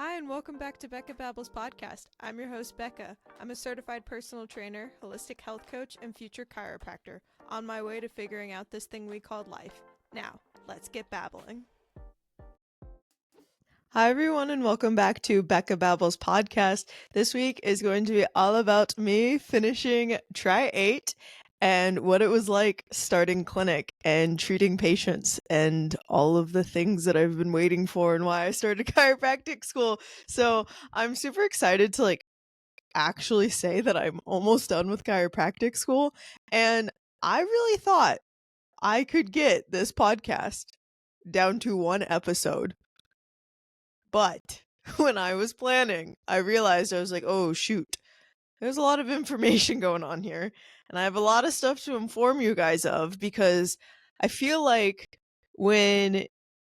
Hi, and welcome back to Becca Babbles podcast. I'm your host, Becca. I'm a certified personal trainer, holistic health coach, and future chiropractor on my way to figuring out this thing we called life. Now, let's get babbling. Hi, everyone, and welcome back to Becca Babbles podcast. This week is going to be all about me finishing Try 8 and what it was like starting clinic and treating patients and all of the things that I've been waiting for and why I started chiropractic school. So I'm super excited to actually say that I'm almost done with chiropractic school. And I really thought I could get this podcast down to one episode. But when I was planning, I realized I was like, oh, shoot, there's a lot of information going on here. And I have a lot of stuff to inform you guys of because I feel like when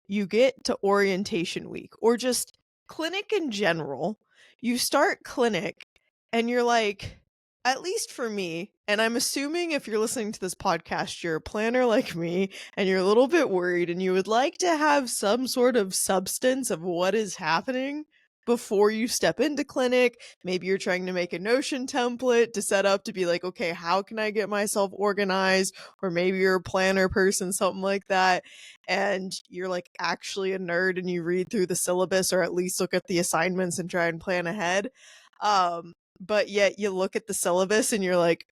you get to orientation week or just clinic in general, you start clinic and you're like, at least for me, and I'm assuming if you're listening to this podcast, you're a planner like me and you're a little bit worried and you would like to have some sort of substance of what is happening before you step into clinic. Maybe you're trying to make a Notion template to set up to be like, okay, how can I get myself organized? Or maybe you're a planner person, something like that. And you're like actually a nerd and you read through the syllabus or at least look at the assignments and try and plan ahead. But yet you look at the syllabus and you're like,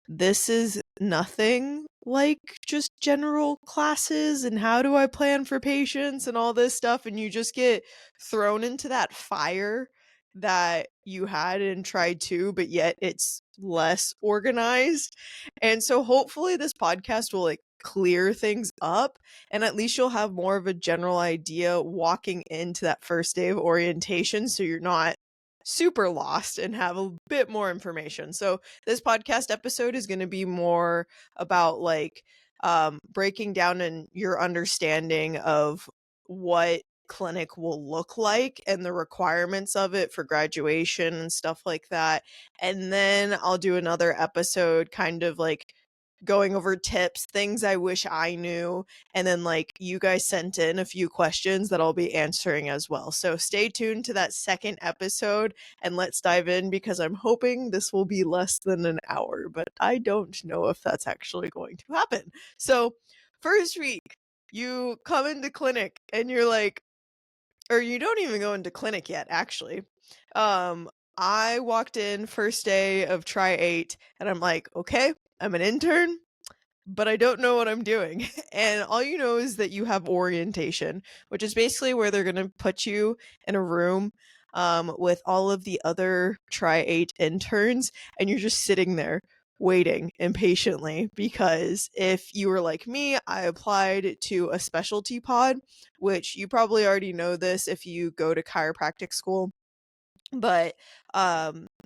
this is nothing like just general classes and how do I plan for patients and all this stuff. And you just get thrown into that fire that you had and tried to, but yet it's less organized. And so hopefully this podcast will clear things up and at least you'll have more of a general idea walking into that first day of orientation so you're not super lost and have a bit more information. So this podcast episode is going to be more about breaking down in your understanding of what clinic will look like and the requirements of it for graduation and stuff like that. And then I'll do another episode kind of going over tips, things I wish I knew, and then you guys sent in a few questions that I'll be answering as well. So stay tuned to that second episode and let's dive in because I'm hoping this will be less than an hour, but I don't know if that's actually going to happen. So first week, you come into clinic and you're like, or you don't even go into clinic yet, actually. I walked in first day of Try 8 and I'm like, okay, I'm an intern, but I don't know what I'm doing. And all you know is that you have orientation, which is basically where they're going to put you in a room with all of the other Try 8 interns, and you're just sitting there waiting impatiently because if you were like me, I applied to a specialty pod, which you probably already know this if you go to chiropractic school. But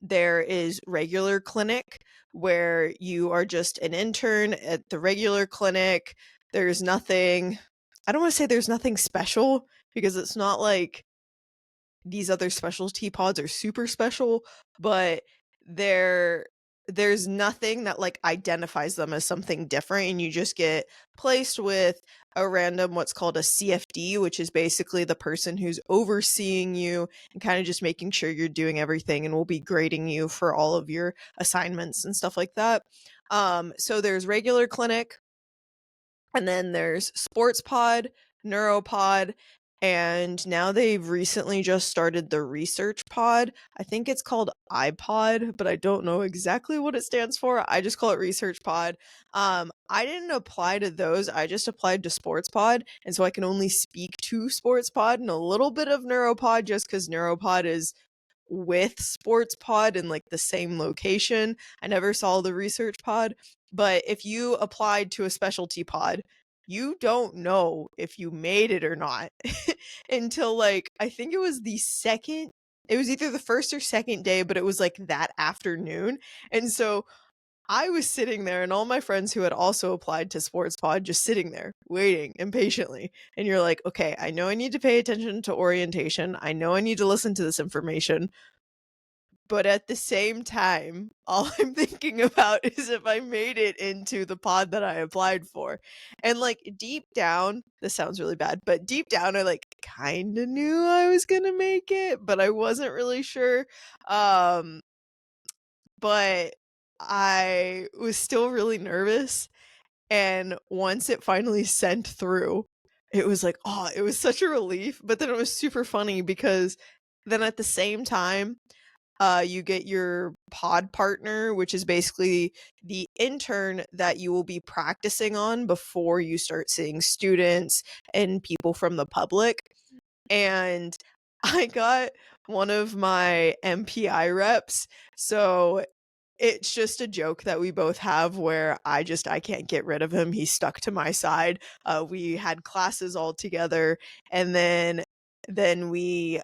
there is regular clinic where you are just an intern at the regular clinic. There's nothing, I don't want to say there's nothing special because it's not like these other specialty pods are super special, but there there's nothing that identifies them as something different, and you just get placed with a random what's called a CFD, which is basically the person who's overseeing you and kind of just making sure you're doing everything and will be grading you for all of your assignments and stuff like that. So there's regular clinic, and then there's sports pod, neuropod, and now they've recently just started the research pod. I think it's called iPod, but I don't know exactly what it stands for. I just call it research pod. I didn't apply to those. I just applied to sports pod, and so I can only speak to sports pod and a little bit of neuropod just because neuropod is with sports pod in the same location. I never saw the research pod, but if you applied to a specialty pod, you don't know if you made it or not until I think it was the second, it was either the first or second day, but it was that afternoon. And so I was sitting there and all my friends who had also applied to sports pod just sitting there waiting impatiently. And you're like, okay, I know I need to pay attention to orientation. I know I need to listen to this information, But at the same time, all I'm thinking about is if I made it into the pod that I applied for. And like deep down, this sounds really bad, but deep down I like kind of knew I was going to make it, but I wasn't really sure. Um but I was still really nervous, and once it finally sent through, it was like, oh, it was such a relief, but then it was super funny because then at the same time, you get your pod partner, which is basically the intern that you will be practicing on before you start seeing students and people from the public. And I got one of my MPI reps. So it's just a joke that we both have where I can't get rid of him. He's stuck to my side. We had classes all together, and then we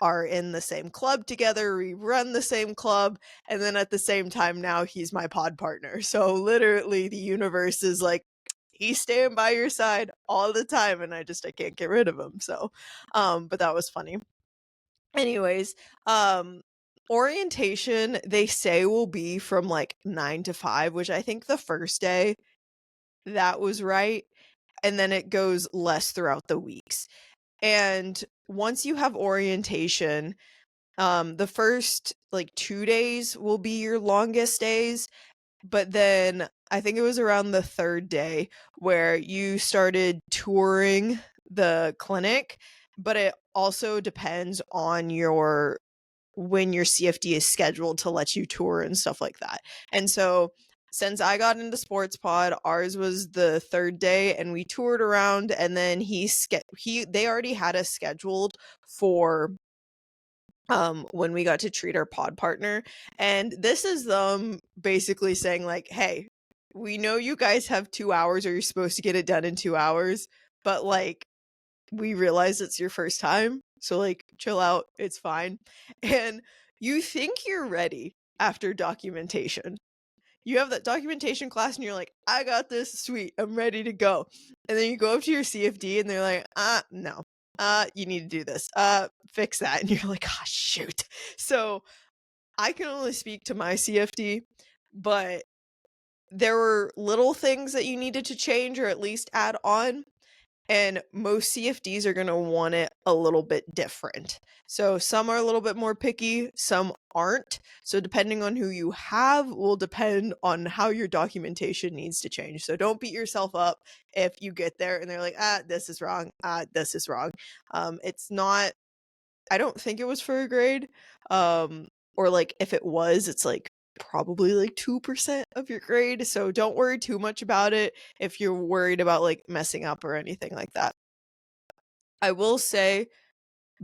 are in the same club together. We run the same club, and then at the same time now he's my pod partner. So literally the universe is like, he's staying by your side all the time, and I can't get rid of him. So but that was funny. Anyways, um orientation they say will be from like 9 to 5, which I think the first day that was right, and then it goes less throughout the weeks. And once you have orientation, the first like 2 days will be your longest days, but then I think it was around the 3rd day where you started touring the clinic, but it also depends on your when your CFD is scheduled to let you tour and stuff like that. And so since I got into sports pod, ours was the 3rd day and we toured around, and then they already had us scheduled for when we got to treat our pod partner. And this is them basically saying like, hey, we know you guys have 2 hours, or you're supposed to get it done in 2 hours, but like we realize it's your first time, so like chill out, it's fine. And you think you're ready after documentation. You have that documentation class and you're like, I got this, sweet, I'm ready to go. And then you go up to your CFD and they're like, no, you need to do this, fix that. And you're like, oh shoot. So I can only speak to my CFD, but there were little things that you needed to change or at least add on, and most CFDs are going to want it a little bit different. So some are a little bit more picky, some aren't. So depending on who you have will depend on how your documentation needs to change. So don't beat yourself up if you get there and they're like, this is wrong, this is wrong. It's not, I don't think it was for a grade. Or like if it was, it's like probably like 2% of your grade. So don't worry too much about it if you're worried about like messing up or anything like that. I will say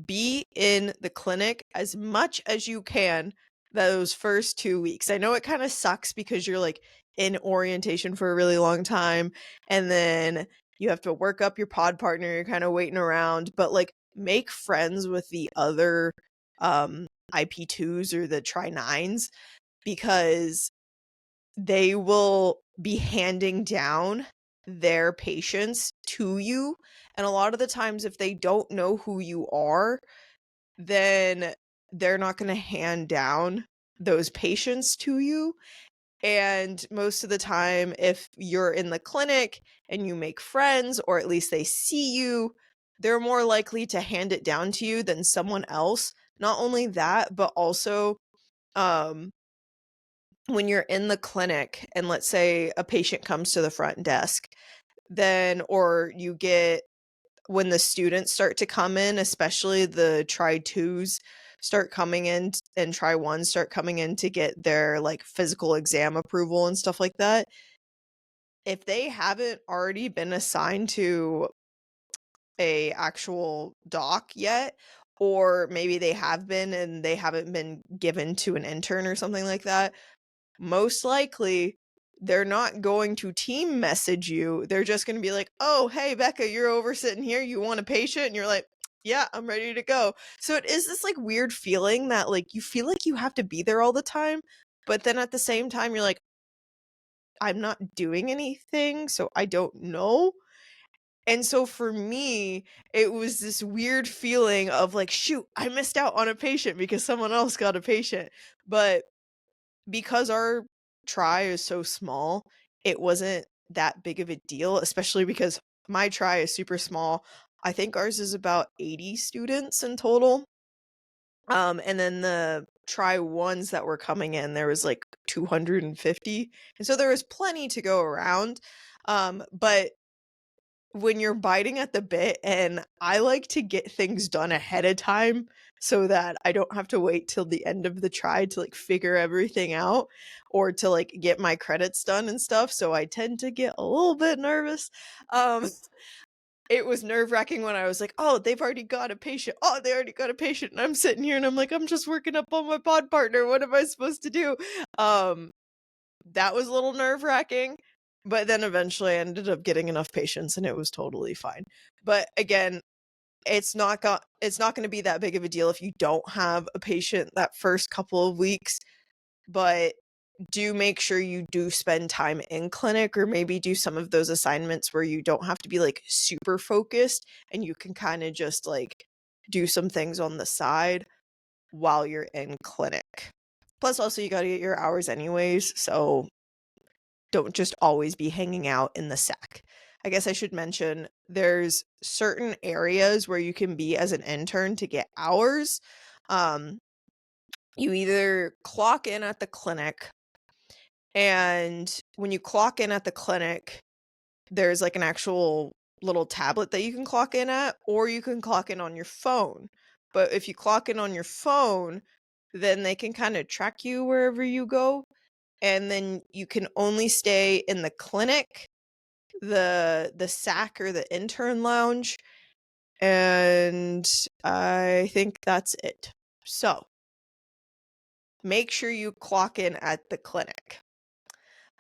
be in the clinic as much as you can those first 2 weeks. I know it kind of sucks because you're like in orientation for a really long time, and then you have to work up your pod partner, you're kind of waiting around, but like make friends with the other IP2s or the Tri 9s, because they will be handing down their patients to you. And a lot of the times, if they don't know who you are, then they're not going to hand down those patients to you. And most of the time, if you're in the clinic and you make friends, or at least they see you, they're more likely to hand it down to you than someone else. Not only that, but also, um, when you're in the clinic and let's say a patient comes to the front desk, then, or you get, when the students start to come in, especially the Tri 2s start coming in and Tri 1s start coming in to get their like physical exam approval and stuff like that. If they haven't already been assigned to a actual doc yet, or maybe they have been and they haven't been given to an intern or something like that, most likely they're not going to team message you. They're just going to be like, oh, hey, Becca, you're over sitting here. You want a patient? And you're like, yeah, I'm ready to go. So it is this like weird feeling that like you feel like you have to be there all the time. But then at the same time, you're like, I'm not doing anything, so I don't know. And so for me, it was this weird feeling of like, shoot, I missed out on a patient because someone else got a patient. But because our try is so small, it wasn't that big of a deal, especially because my try is super small. I think ours is about 80 students in total. And then the try ones that were coming in, there was like 250. And so there was plenty to go around. But when you're biting at the bit, and I like to get things done ahead of time so that I don't have to wait till the end of the try to like figure everything out or to like get my credits done and stuff. So I tend to get a little bit nervous. Um it was nerve-wracking when I was like, "Oh, they've already got a patient. Oh, they already got a patient." And I'm sitting here and I'm like, "I'm just working up on my pod partner. What am I supposed to do?" Um, that was a little nerve-wracking, but then eventually I ended up getting enough patients and it was totally fine. But again, it's not gonna be that big of a deal if you don't have a patient that first couple of weeks, but do make sure you do spend time in clinic or maybe do some of those assignments where you don't have to be like super focused and you can kind of just like do some things on the side while you're in clinic. Plus, also, you got to get your hours anyways, so don't just always be hanging out in the sack. I guess I should mention there's certain areas where you can be as an intern to get hours. Um, you either clock in at the clinic, and when you clock in at the clinic, there's like an actual little tablet that you can clock in at, or you can clock in on your phone. But if you clock in on your phone, then they can kind of track you wherever you go. And then you can only stay in the clinic, the SAC or the intern lounge, and I think that's it. So make sure you clock in at the clinic.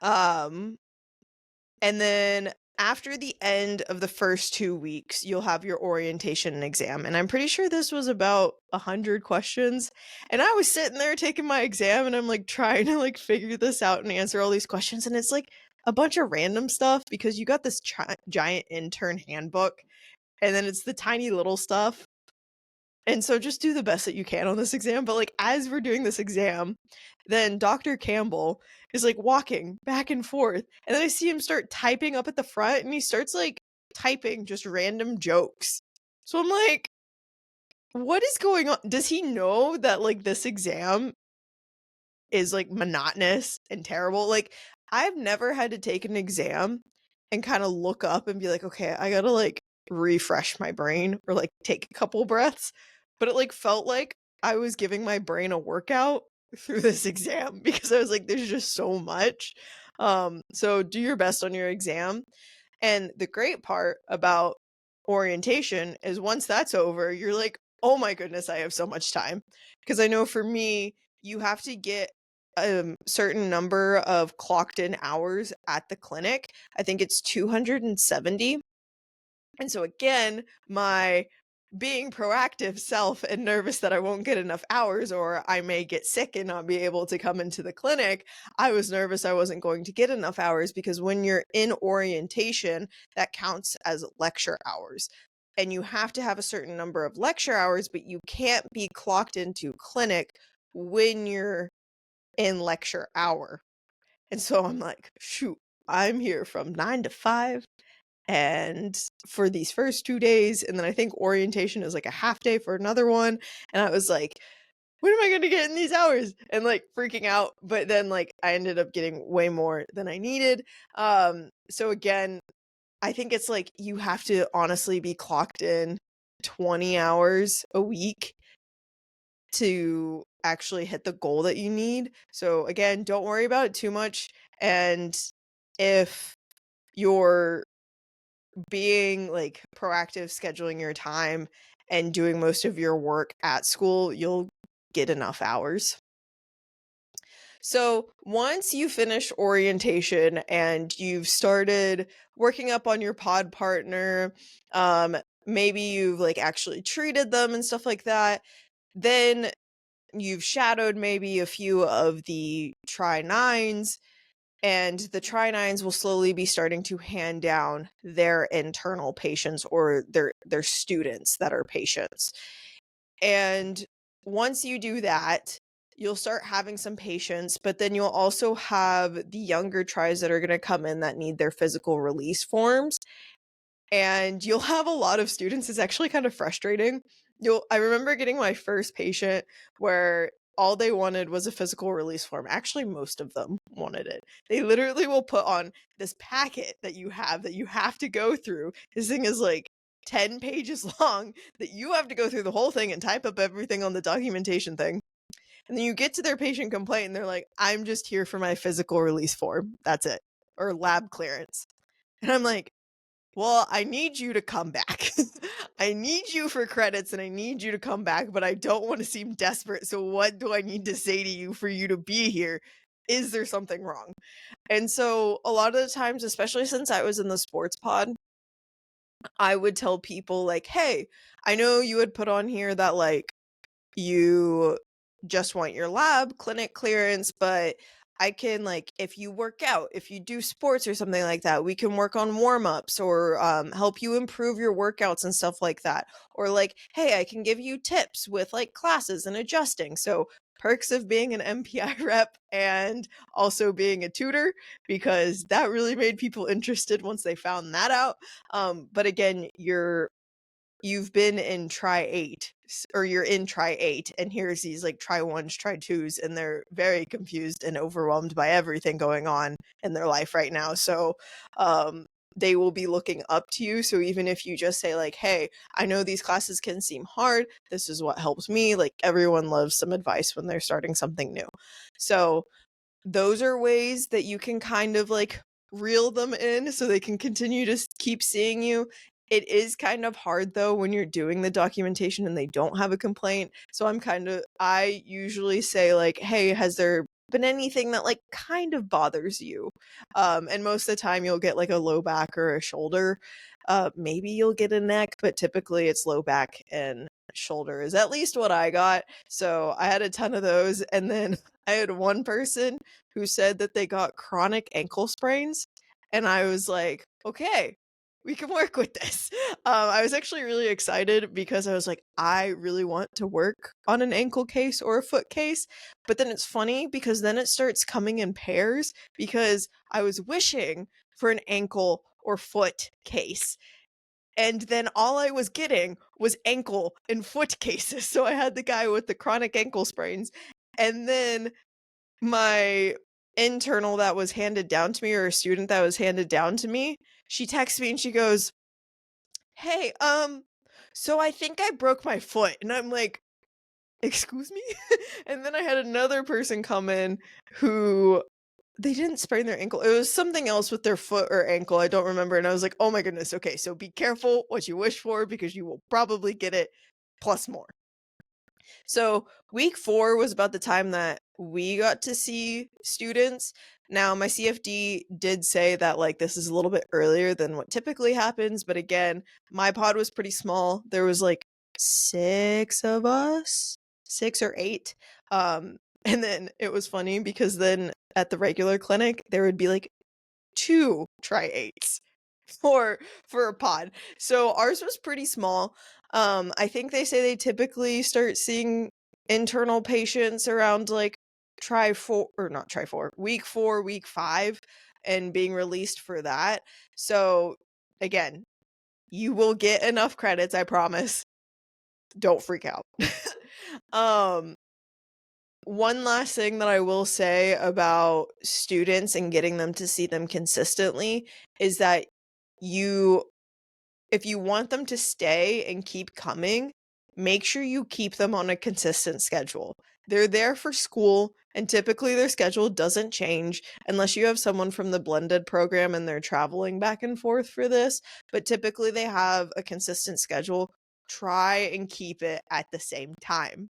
Um, And then after the end of the first 2 weeks, you'll have your orientation and exam. And I'm pretty sure this was about 100 questions. And I was sitting there taking my exam and I'm like trying to like figure this out and answer all these questions. And it's like a bunch of random stuff because you got this giant intern handbook and then it's the tiny little stuff. And so just do the best that you can on this exam. But like as we're doing this exam, then Dr. Campbell is like walking back and forth. And then I see him start typing up at the front and he starts like typing just random jokes. So I'm like, what is going on? Does he know that like this exam is like monotonous and terrible? Like I've never had to take an exam and kind of look up and be like, okay, I gotta like refresh my brain or like take a couple breaths. But it like felt like I was giving my brain a workout through this exam because I was like, there's just so much. So do your best on your exam. And the great part about orientation is once that's over, you're like, oh my goodness, I have so much time. Because I know for me, you have to get a certain number of clocked in hours at the clinic. I think it's 270. And so again, my being proactive self and nervous that I won't get enough hours or I may get sick and not be able to come into the clinic, I was nervous I wasn't going to get enough hours because when you're in orientation, that counts as lecture hours. And you have to have a certain number of lecture hours, but you can't be clocked into clinic when you're in lecture hour. And so I'm like, shoot, I'm here from 9 to 5 and for these first 2 days, and then I think orientation is like a half day for another one, and I was like, "When am I gonna get in these hours?" And, like, freaking out, but then, like, I ended up getting way more than I needed, so again, I think it's like you have to honestly be clocked in 20 hours a week to actually hit the goal that you need, so again, don't worry about it too much, and if you're being like proactive, scheduling your time and doing most of your work at school, you'll get enough hours. So once you finish orientation and you've started working up on your pod partner, um, maybe you've like actually treated them and stuff like that, then you've shadowed maybe a few of the try nines. And the Try-9s will slowly be starting to hand down their internal patients or their students that are patients. And once you do that, you'll start having some patients, but then you'll also have the younger tries that are going to come in that need their physical release forms. And you'll have a lot of students. It's actually kind of frustrating. I remember getting my first patient where all they wanted was a physical release form. Actually, most of them wanted it. They literally will put on this packet that you have to go through. This thing is like 10 pages long that you have to go through the whole thing and type up everything on the documentation thing. And then you get to their patient complaint and they're like, I'm just here for my physical release form. That's it. Or lab clearance. And I'm like, well, I need you to come back. I need you for credits and I need you to come back, but I don't want to seem desperate. So what do I need to say to you for you to be here? Is there something wrong? And so a lot of the times, especially since I was in the sports pod, I would tell people like, hey, I know you had put on here that like you just want your lab clinic clearance, but I can like if you work out, if you do sports or something like that, we can work on warm-ups or help you improve your workouts and stuff like that. Or like, hey, I can give you tips with like classes and adjusting. So perks of being an MPI rep and also being a tutor, because that really made people interested once they found that out. But again, you've been in Try-8 or you're in Try-8 and here's these like Try-1s, Try-2s, and they're very confused and overwhelmed by everything going on in their life right now. So they will be looking up to you. So even if you just say like, hey, I know these classes can seem hard, this is what helps me, like everyone loves some advice when they're starting something new. So those are ways that you can kind of like reel them in so they can continue to keep seeing you. It is kind of hard though when you're doing the documentation and they don't have a complaint. So I usually say like, hey, has there been anything that like kind of bothers you? And most of the time you'll get like a low back or a shoulder. Maybe you'll get a neck, but typically it's low back and shoulder is at least what I got. So I had a ton of those. And then I had one person who said that they got chronic ankle sprains. And I was like, okay, we can work with this. I was actually really excited because I was like, I really want to work on an ankle case or a foot case. But then it's funny because then it starts coming in pairs because I was wishing for an ankle or foot case. And then all I was getting was ankle and foot cases. So I had the guy with the chronic ankle sprains. And then my internal that was handed down to me, or a student that was handed down to me, she texts me and she goes, hey, so I think I broke my foot. And I'm like, excuse me? And then I had another person come in who they didn't sprain their ankle. It was something else with their foot or ankle. I don't remember. And I was like, oh my goodness. Okay, so be careful what you wish for because you will probably get it plus more. So week 4 was about the time that we got to see students. Now, my CFD did say that like this is a little bit earlier than what typically happens, but again, my pod was pretty small. There was like 6 of us, 6 or 8. And then it was funny because then at the regular clinic, there would be like 2 Try-8s for a pod. So ours was pretty small. I think they say they typically start seeing internal patients around like week 4, week 5, and being released for that. So again, you will get enough credits, I promise. Don't freak out. um One last thing that I will say about students and getting them to see them consistently is that you if you want them to stay and keep coming, make sure you keep them on a consistent schedule. They're there for school, and typically their schedule doesn't change unless you have someone from the blended program and they're traveling back and forth for this. But typically they have a consistent schedule. Try and keep it at the same time.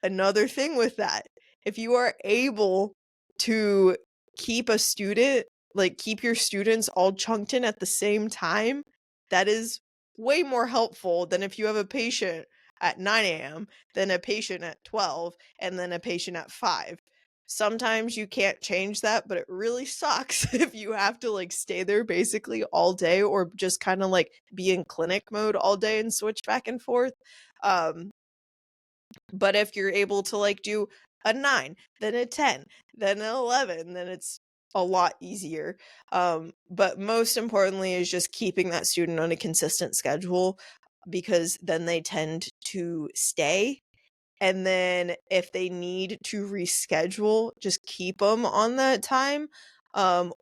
Another thing with that, if you are able to keep a student, like keep your students all chunked in at the same time, that is way more helpful than if you have a patient at 9 a.m., then a patient at 12, and then a patient at 5. Sometimes you can't change that, but it really sucks if you have to like stay there basically all day or just kind of like be in clinic mode all day and switch back and forth. Um, but if you're able to like do a 9, then a 10, then an 11, then it's a lot easier. But most importantly is just keeping that student on a consistent schedule because then they tend to stay, and then if they need to reschedule, just keep them on that time,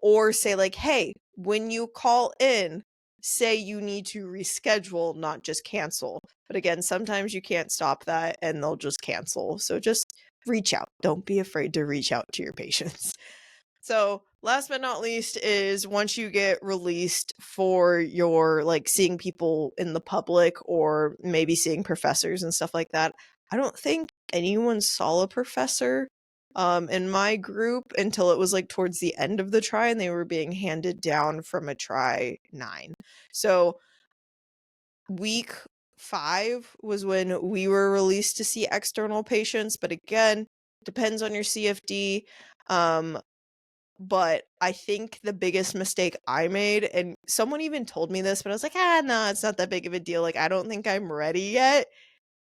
or say like, "Hey, when you call in, say you need to reschedule, not just cancel." But again, sometimes you can't stop that and they'll just cancel. So just reach out. Don't be afraid to reach out to your patients. So, last but not least is once you get released for your like seeing people in the public or maybe seeing professors and stuff like that. I don't think anyone saw a professor in my group until it was like towards the end of the try and they were being handed down from a try 9. So, week 5 was when we were released to see external patients, but again, depends on your CFD. Um but I think the biggest mistake I made, and someone even told me this, but I was like, no, it's not that big of a deal. Like, I don't think I'm ready yet,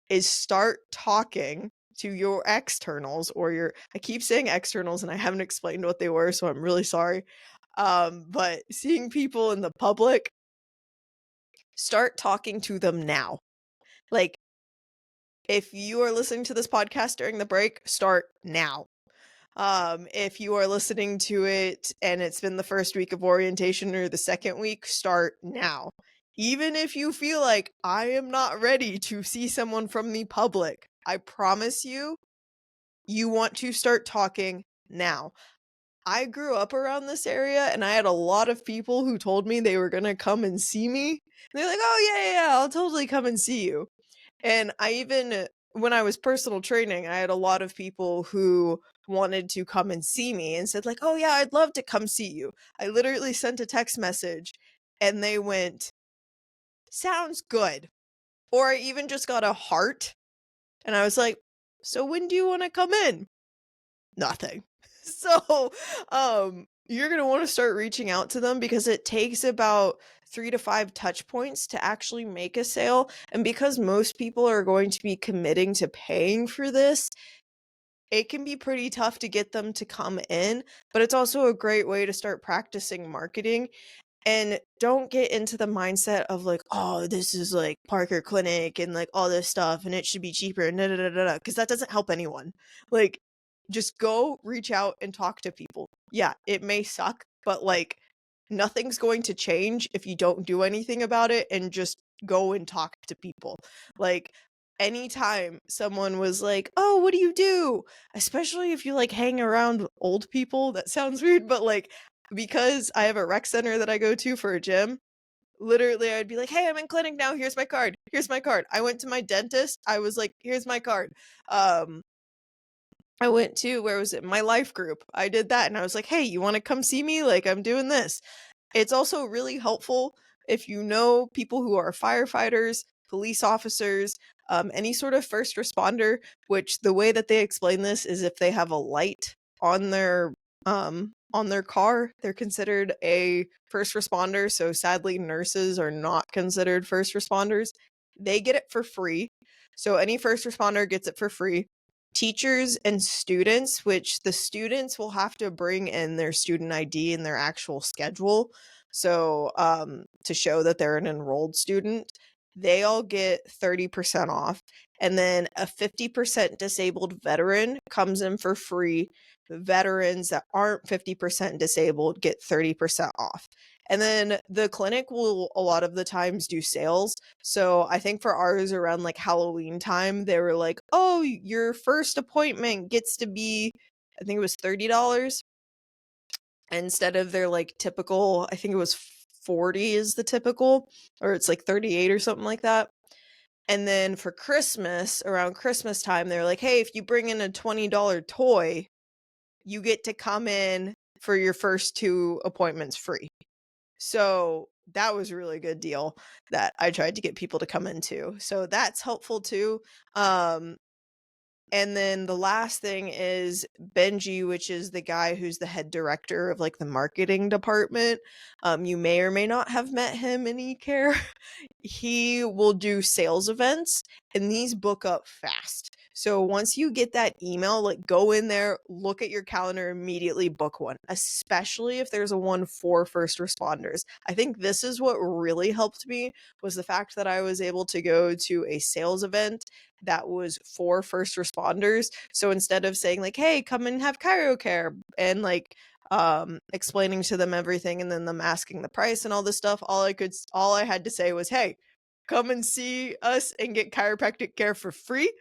is start talking to your externals or I keep saying externals and I haven't explained what they were, so I'm really sorry. But seeing people in the public, start talking to them now. Like, if you are listening to this podcast during the break, start now. If you are listening to it and it's been the first week of orientation or the second week, start now. Even if you feel like I am not ready to see someone from the public, I promise you, you want to start talking now. I grew up around this area and I had a lot of people who told me they were going to come and see me. And they're like, "Oh, yeah, I'll totally come and see you." And I even when I was personal training, I had a lot of people who wanted to come and see me and said like, "Oh yeah, I'd love to come see you." I literally sent a text message and they went, "Sounds good." Or I even just got a heart and I was like, "So when do you want to come in?" Nothing. So, you're going to want to start reaching out to them because it takes about 3 to 5 touch points to actually make a sale. And because most people are going to be committing to paying for this, it can be pretty tough to get them to come in, but it's also a great way to start practicing marketing. And don't get into the mindset of like, "Oh, this is like Parker Clinic and like all this stuff and it should be cheaper and da da da da," because that doesn't help anyone. Like, just go reach out and talk to people. Yeah, it may suck, but like nothing's going to change if you don't do anything about it and just go and talk to people. Like, anytime someone was like, "Oh, what do you do?" Especially if you like hang around old people, that sounds weird, but like because I have a rec center that I go to for a gym, literally I'd be like, "Hey, I'm in clinic now. Here's my card. Here's my card." I went to my dentist. I was like, "Here's my card." Um, I went to where was it? My life group. I did that and I was like, "Hey, you want to come see me? Like I'm doing this." It's also really helpful if you know people who are firefighters, police officers, any sort of first responder, which the way that they explain this is if they have a light on their car, they're considered a first responder. So sadly, nurses are not considered first responders. They get it for free. So any first responder gets it for free. Teachers and students, which the students will have to bring in their student ID and their actual schedule. So, to show that they're an enrolled student, they all get 30% off. And then a 50% disabled veteran comes in for free. Veterans that aren't 50% disabled get 30% off. And then the clinic will a lot of the times do sales. So I think for ours around like Halloween time, they were like, "Oh, your first appointment gets to be," I think it was $30 instead of their like typical, I think it was 40 is the typical, or it's like 38 or something like that. And then for Christmas, around Christmas time, they're like, "Hey, if you bring in a $20 toy, you get to come in for your first 2 appointments free." So that was a really good deal that I tried to get people to come into. So that's helpful too. Um, And then the last thing is Benji, which is the guy who's the head director of like the marketing department. You may or may not have met him in eCare. He will do sales events and these book up fast. So once you get that email, like go in there, look at your calendar, immediately book one, especially if there's a one for first responders. I think this is what really helped me was the fact that I was able to go to a sales event that was for first responders. So instead of saying like, hey, come and have chiro care and like explaining to them everything and then them asking the price and all this stuff, all I had to say was, hey, come and see us and get chiropractic care for free.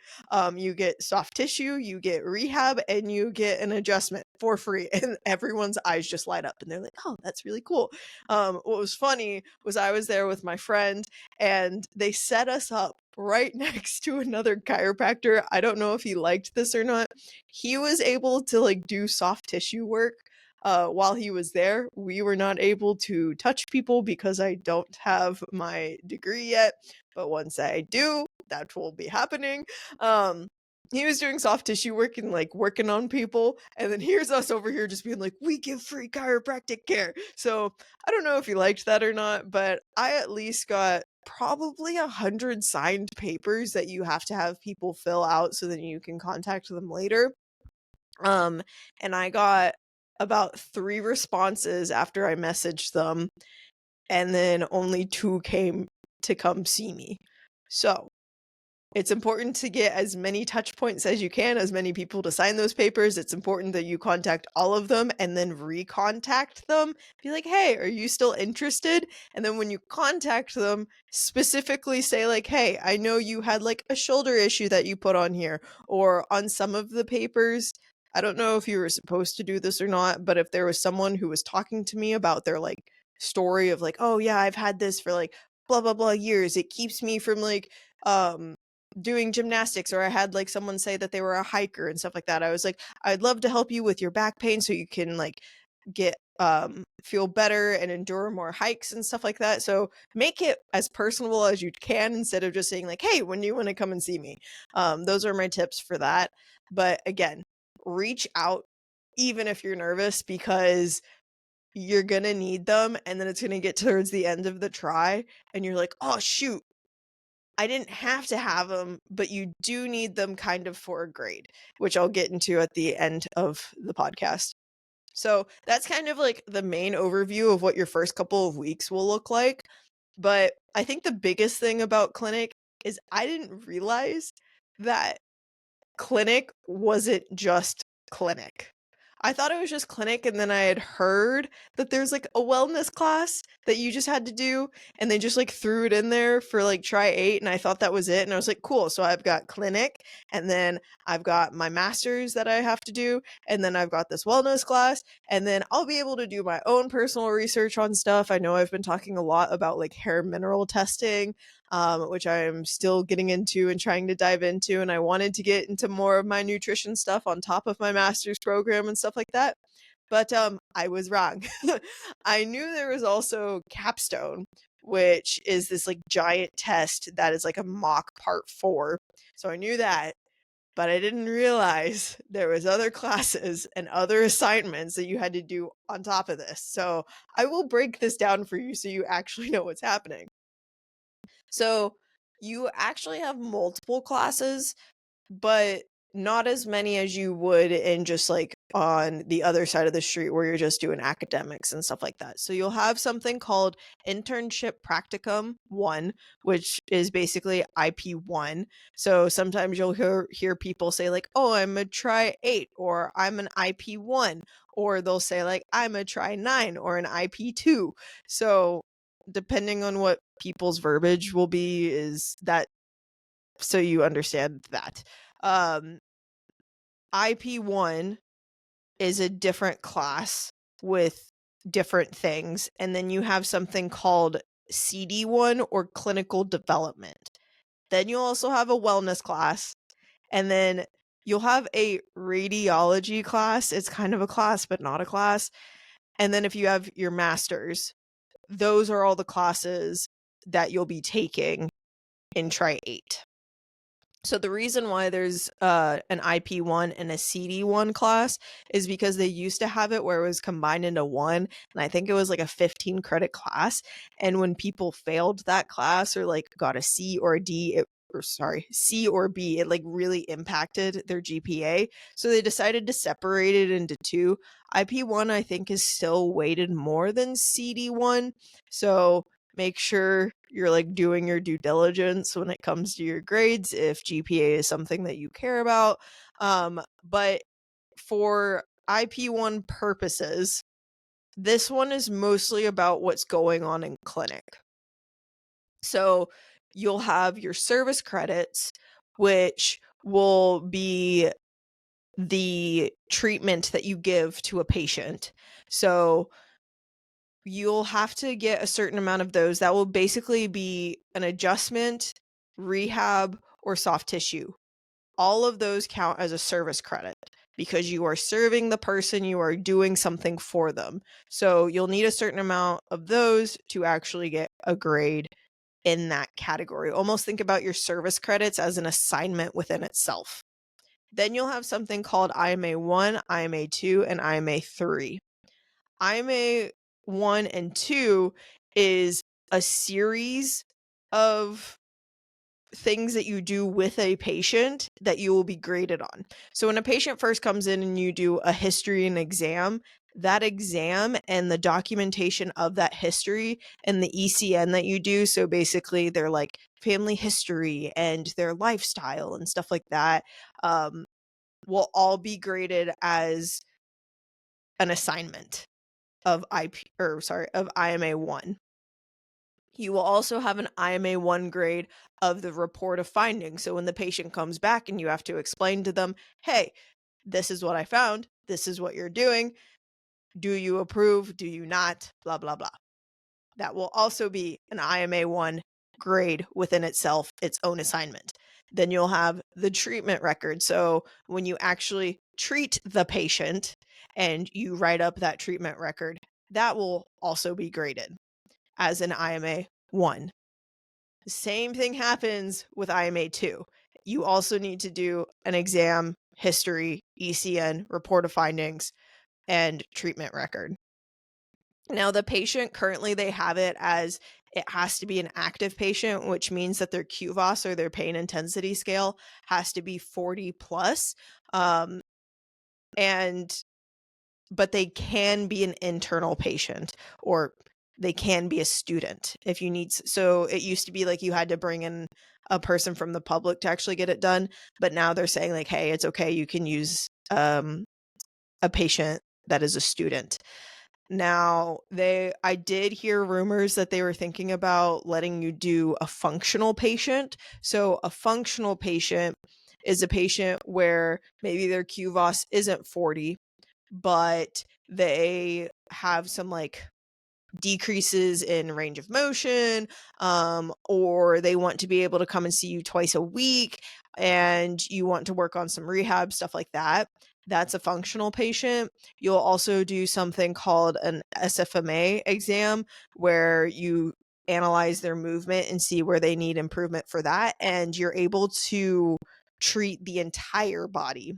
You get soft tissue, you get rehab, and you get an adjustment for free. And everyone's eyes just light up and they're like, oh, that's really cool. What was funny was I was there with my friend and they set us up right next to another chiropractor. I don't know if he liked this or not. He was able to like do soft tissue work while he was there. We were not able to touch people because I don't have my degree yet, but once I do, that will be happening. He was doing soft tissue work and like working on people, and then here's us over here just being like, we give free chiropractic care. So I don't know if he liked that or not, but I at least got probably 100 signed papers that you have to have people fill out so that you can contact them later. And I got about 3 responses after I messaged them, and then only 2 came to come see me. So it's important to get as many touch points as you can, as many people to sign those papers. It's important that you contact all of them and then recontact them. Be like, hey, are you still interested? And then when you contact them, specifically say like, hey, I know you had like a shoulder issue that you put on here, or on some of the papers. I don't know if you were supposed to do this or not, but if there was someone who was talking to me about their like story of like, oh yeah, I've had this for like blah blah blah years. It keeps me from like doing gymnastics, or I had like someone say that they were a hiker and stuff like that. I was like, I'd love to help you with your back pain so you can like get feel better and endure more hikes and stuff like that. So make it as personable as you can instead of just saying like, hey, when do you want to come and see me? Those are my tips for that. But again, reach out even if you're nervous, because you're gonna need them, and then it's gonna get towards the end of the try and you're like, oh shoot, I didn't have to have them, but you do need them kind of for a grade, which I'll get into at the end of the podcast. So that's kind of like the main overview of what your first couple of weeks will look like. But I think the biggest thing about clinic is I didn't realize that clinic wasn't just clinic. I thought it was just clinic, and then I had heard that there's like a wellness class that you just had to do, and they just like threw it in there for like try 8, and I thought that was it, and I was like, cool. So I've got clinic, and then I've got my master's that I have to do, and then I've got this wellness class, and then I'll be able to do my own personal research on stuff. I know I've been talking a lot about like hair mineral testing, which I'm still getting into and trying to dive into. And I wanted to get into more of my nutrition stuff on top of my master's program and stuff like that. But I was wrong. I knew there was also capstone, which is this like giant test that is like a mock part 4. So I knew that, but I didn't realize there was other classes and other assignments that you had to do on top of this. So I will break this down for you so you actually know what's happening. So you actually have multiple classes, but not as many as you would in just like on the other side of the street where you're just doing academics and stuff like that. So you'll have something called internship practicum 1, which is basically IP1. So sometimes you'll hear people say like, oh, I'm a try 8, or I'm an IP1, or they'll say like, I'm a try 9 or an IP2. So depending on what people's verbiage will be, is that so you understand that. Um, IP1 is a different class with different things. And then you have something called CD1 or clinical development. Then you'll also have a wellness class. And then you'll have a radiology class. It's kind of a class, but not a class. And then if you have your master's, those are all the classes that you'll be taking in Try 8. So the reason why there's an IP1 and a CD1 class is because they used to have it where it was combined into one, and I think it was like a 15 credit class. And when people failed that class or like got a C or a D, or sorry, C or B, it like really impacted their GPA. So they decided to separate it into two. IP1, I think, is still weighted more than CD1. So make sure you're like doing your due diligence when it comes to your grades if GPA is something that you care about. But for IP1 purposes, this one is mostly about what's going on in clinic. So you'll have your service credits, which will be the treatment that you give to a patient. So you'll have to get a certain amount of those. That will basically be an adjustment, rehab, or soft tissue. All of those count as a service credit because you are serving the person, you are doing something for them. So you'll need a certain amount of those to actually get a grade in that category. Almost think about your service credits as an assignment within itself. Then you'll have something called IMA 1, IMA 2, and IMA 3. IMA 1 and 2 is a series of things that you do with a patient that you will be graded on. So when a patient first comes in and you do a history and exam, that exam and the documentation of that history and the ECN that you do, so basically their like family history and their lifestyle and stuff like that, will all be graded as an assignment of IMA 1. You will also have an IMA 1 grade of the report of findings. So when the patient comes back and you have to explain to them, hey, this is what I found, this is what you're doing, do you approve, do you not, blah, blah, blah. That will also be an IMA 1 grade within itself, its own assignment. Then you'll have the treatment record. So when you actually treat the patient and you write up that treatment record, that will also be graded as an IMA 1. The same thing happens with IMA 2. You also need to do an exam, history, ECN, report of findings, and treatment record. Now, the patient currently they have it as it has to be an active patient, which means that their QVOS or their pain intensity scale has to be 40 plus. And but they can be an internal patient or they can be a student if you need. So it used to be like you had to bring in a person from the public to actually get it done, but now they're saying like, hey, it's okay, you can use a patient that is a student. Now, I did hear rumors that they were thinking about letting you do a functional patient. So a functional patient is a patient where maybe their QVOS isn't 40, but they have some like decreases in range of motion, or they want to be able to come and see you twice a week and you want to work on some rehab, stuff like that. That's a functional patient. You'll also do something called an SFMA exam where you analyze their movement and see where they need improvement for that. And you're able to treat the entire body.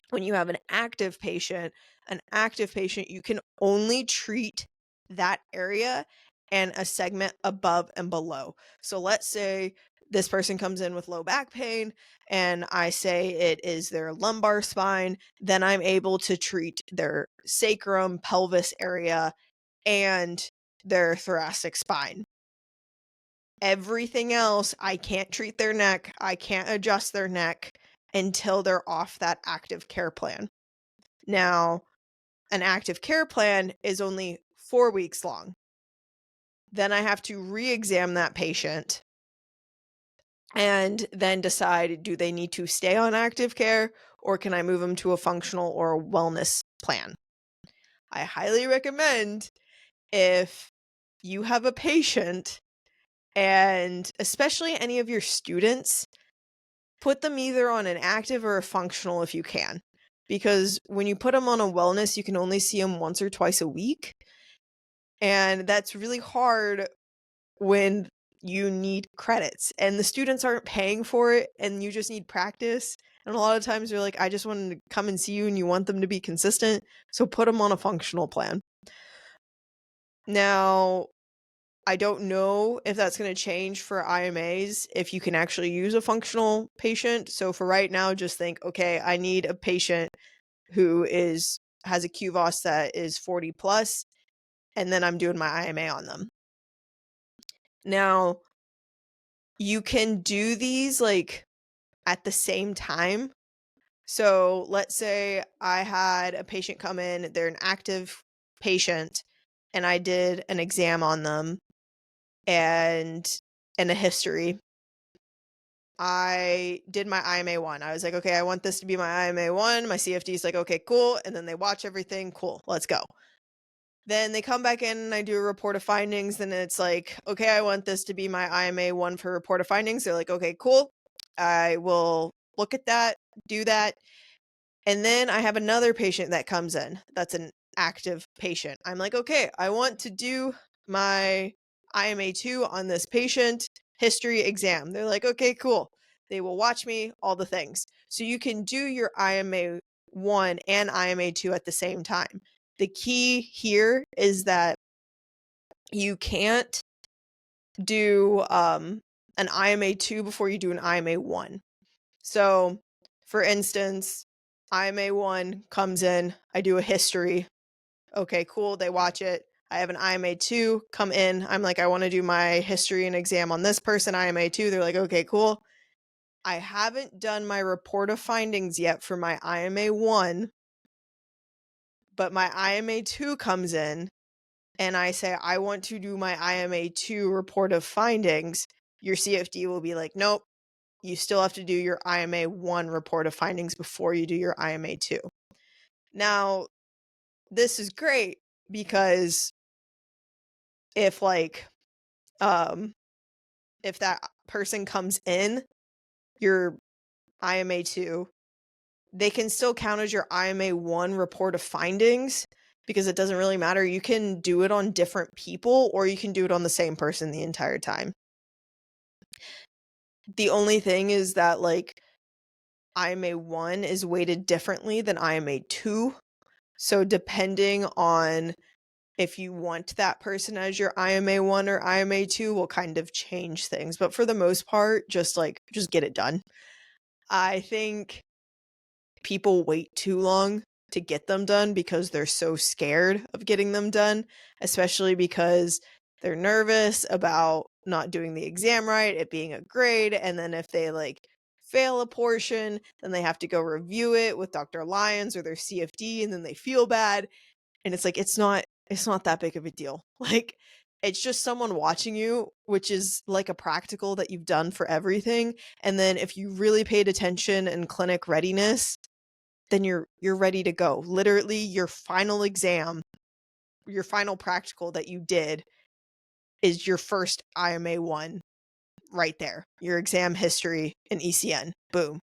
When you have an active patient, you can only treat that area and a segment above and below. So let's say this person comes in with low back pain and I say it is their lumbar spine, then I'm able to treat their sacrum, pelvis area, and their thoracic spine. Everything else, I can't treat their neck, I can't adjust their neck until they're off that active care plan. Now, an active care plan is only 4 weeks long. Then I have to re-exam that patient and then decide, do they need to stay on active care or can I move them to a functional or a wellness plan? I highly recommend if you have a patient and especially any of your students, put them either on an active or a functional if you can. Because when you put them on a wellness, you can only see them once or twice a week. And that's really hard when you need credits and the students aren't paying for it and you just need practice. And a lot of times you're like, I just want to come and see you and you want them to be consistent. So put them on a functional plan. Now, I don't know if that's going to change for IMAs, if you can actually use a functional patient. So for right now, just think, okay, I need a patient who has a QVOS that is 40 plus, and then I'm doing my IMA on them. Now, you can do these like at the same time. So let's say I had a patient come in, they're an active patient, and I did an exam on them and a history. I did my IMA 1. I was like, okay, I want this to be my IMA 1. My CFD is like, okay, cool. And then they watch everything. Cool, let's go. Then they come back in and I do a report of findings. Then it's like, okay, I want this to be my IMA 1 for report of findings. They're like, okay, cool. I will look at that, do that. And then I have another patient that comes in that's an active patient. I'm like, okay, I want to do my IMA 2 on this patient history exam. They're like, okay, cool. They will watch me, all the things. So you can do your IMA 1 and IMA 2 at the same time. The key here is that you can't do an IMA 2 before you do an IMA 1. So, for instance, IMA 1 comes in, I do a history. Okay, cool, they watch it. I have an IMA 2 come in. I'm like, I want to do my history and exam on this person, IMA 2. They're like, okay, cool. I haven't done my report of findings yet for my IMA 1, but my IMA 2 comes in and I say, I want to do my IMA 2 report of findings. Your CFD will be like, nope, you still have to do your IMA 1 report of findings before you do your IMA 2. Now, this is great because if if that person comes in your IMA 2, they can still count as your IMA 1 report of findings because it doesn't really matter. You can do it on different people or you can do it on the same person the entire time. The only thing is that IMA 1 is weighted differently than IMA 2. So depending on if you want that person as your IMA 1 or IMA 2 will kind of change things. But for the most part, just get it done. I think people wait too long to get them done because they're so scared of getting them done, especially because they're nervous about not doing the exam right, it being a grade, and then if they fail a portion, then they have to go review it with Dr. Lyons or their CFD and then they feel bad. And it's like it's not that big of a deal. It's just someone watching you, which is like a practical that you've done for everything. And then if you really paid attention in clinic readiness, then you're ready to go. Literally your final exam, your final practical that you did is your first IMA 1 right there. Your exam history and ECN. Boom.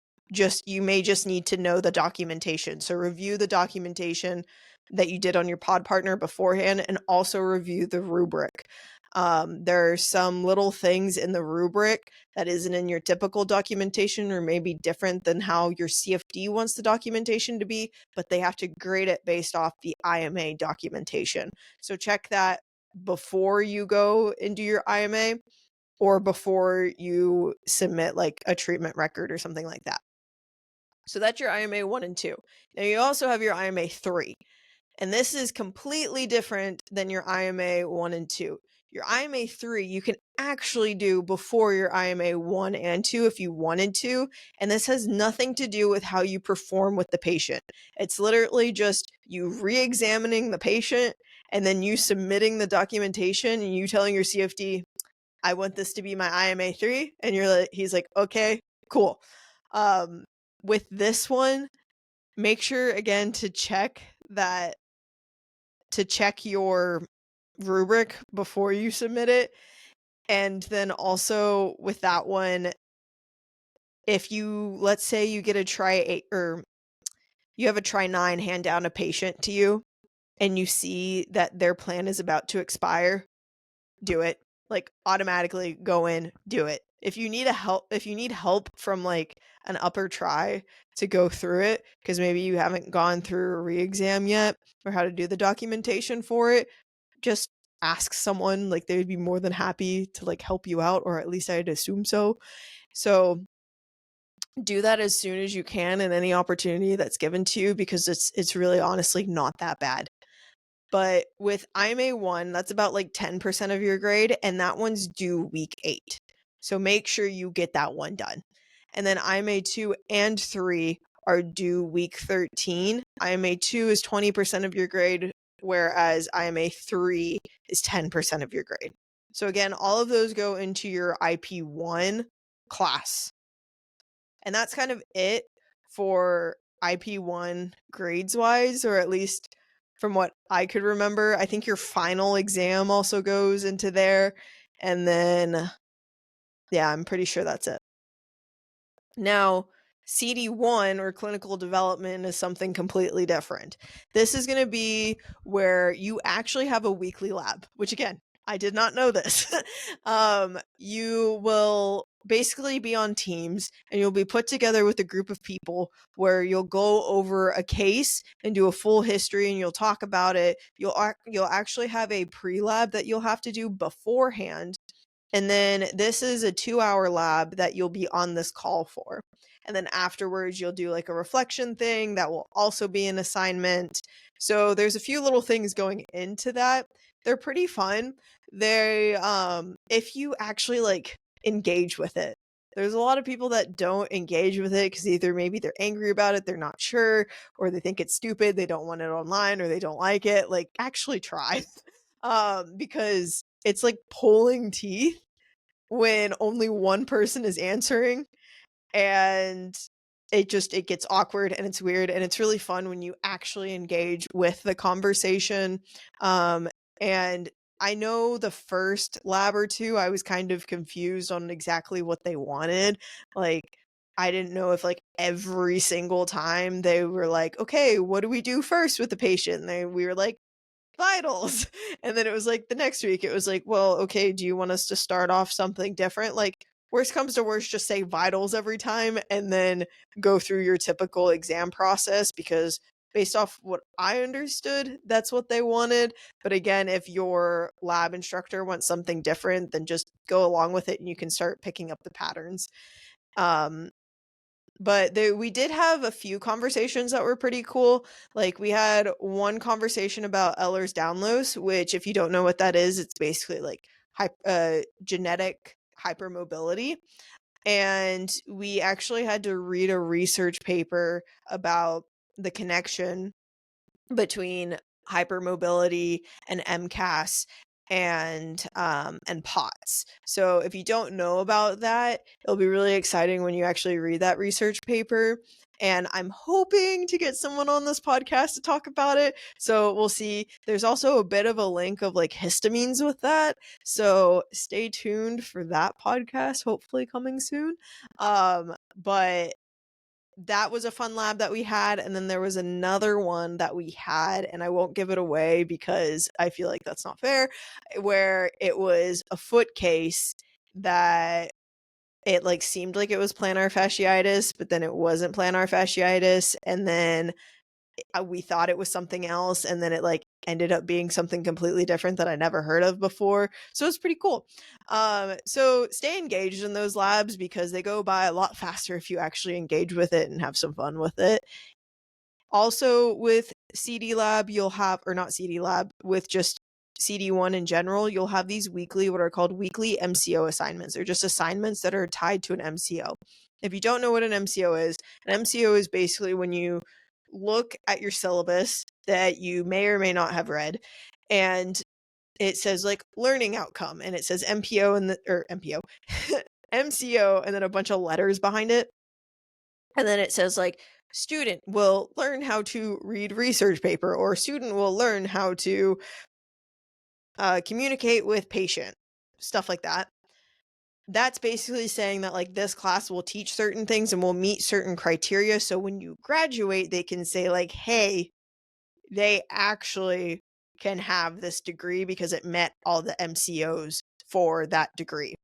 You may just need to know the documentation. So review the documentation that you did on your pod partner beforehand and also review the rubric. There are some little things in the rubric that isn't in your typical documentation or maybe different than how your CFD wants the documentation to be, but they have to grade it based off the IMA documentation. So check that before you go and do your IMA or before you submit a treatment record or something like that. So that's your IMA 1 and 2. Now you also have your IMA 3. And this is completely different than your IMA 1 and 2. Your IMA 3 you can actually do before your IMA 1 and 2 if you wanted to. And this has nothing to do with how you perform with the patient. It's literally just you re-examining the patient and then you submitting the documentation and you telling your CFD, I want this to be my IMA 3. And he's like, okay, cool. With this one, make sure again to check your rubric before you submit it. And then also with that one, if let's say you get a try 8 or you have a try 9 hand down a patient to you and you see that their plan is about to expire, do it. like automatically go in, do it. If you need help from like an upper try to go through it, because maybe you haven't gone through a re-exam yet or how to do the documentation for it, just ask someone. Like they would be more than happy to like help you out, or at least I'd assume so. So do that as soon as you can in any opportunity that's given to you, because it's really honestly not that bad. But with IMA 1, that's about like 10% of your grade, and that one's due week 8. So make sure you get that one done. And then IMA 2 and 3 are due week 13. IMA 2 is 20% of your grade, whereas IMA 3 is 10% of your grade. So again, all of those go into your IP1 class. And that's kind of it for IP1 grades wise, or at least from what I could remember. I think your final exam also goes into there. And then, yeah, I'm pretty sure that's it. Now, CD1 or clinical development is something completely different. This is going to be where you actually have a weekly lab, which again, I did not know this. You will basically be on teams and you'll be put together with a group of people where you'll go over a case and do a full history and you'll talk about it. You'll actually have a pre-lab that you'll have to do beforehand, and then this is a 2-hour lab that you'll be on this call for. And then afterwards, you'll do like a reflection thing that will also be an assignment. So there's a few little things going into that. They're pretty fun. They, if you actually like engage with it. There's a lot of people that don't engage with it because either maybe they're angry about it, they're not sure, or they think it's stupid, they don't want it online, or they don't like it. Like, actually try. Because it's like pulling teeth when only one person is answering, and it gets awkward and it's weird, and it's really fun when you actually engage with the conversation. And I know the first lab or two I was kind of confused on exactly what they wanted. Like, I didn't know if like every single time they were like, okay, what do we do first with the patient? We were like, vitals. And then it was like the next week, it was like, well, okay, do you want us to start off something different? Like, worst comes to worst, just say vitals every time and then go through your typical exam process, because based off what I understood, that's what they wanted. But again, if your lab instructor wants something different, then just go along with it and you can start picking up the patterns. But we did have a few conversations that were pretty cool. Like, we had one conversation about Ehlers-Danlos, which, if you don't know what that is, it's basically like genetic hypermobility. And we actually had to read a research paper about the connection between hypermobility and MCAS and POTS. So if you don't know about that, it'll be really exciting when you actually read that research paper. And I'm hoping to get someone on this podcast to talk about it. So we'll see. There's also a bit of a link of like histamines with that. So stay tuned for that podcast, hopefully coming soon. But that was a fun lab that we had. And then there was another one that we had, and I won't give it away because I feel like that's not fair, where it was a foot case that it like seemed like it was plantar fasciitis, but then it wasn't plantar fasciitis. And then we thought it was something else, and then it like ended up being something completely different that I never heard of before. So it's pretty cool. So stay engaged in those labs because they go by a lot faster if you actually engage with it and have some fun with it. Also with CD lab, you'll have, or not CD lab, with just CD1 in general, you'll have these weekly, what are called weekly MCO assignments. They're just assignments that are tied to an MCO. If you don't know what an MCO is, an MCO is basically when you look at your syllabus that you may or may not have read, and it says like learning outcome, and it says MPO and MPO, MCO, and then a bunch of letters behind it. And then it says like student will learn how to read research paper, or student will learn how to communicate with patient, stuff like that. That's basically saying that like this class will teach certain things and will meet certain criteria. So when you graduate, they can say like, hey, they actually can have this degree because it met all the MCOs for that degree.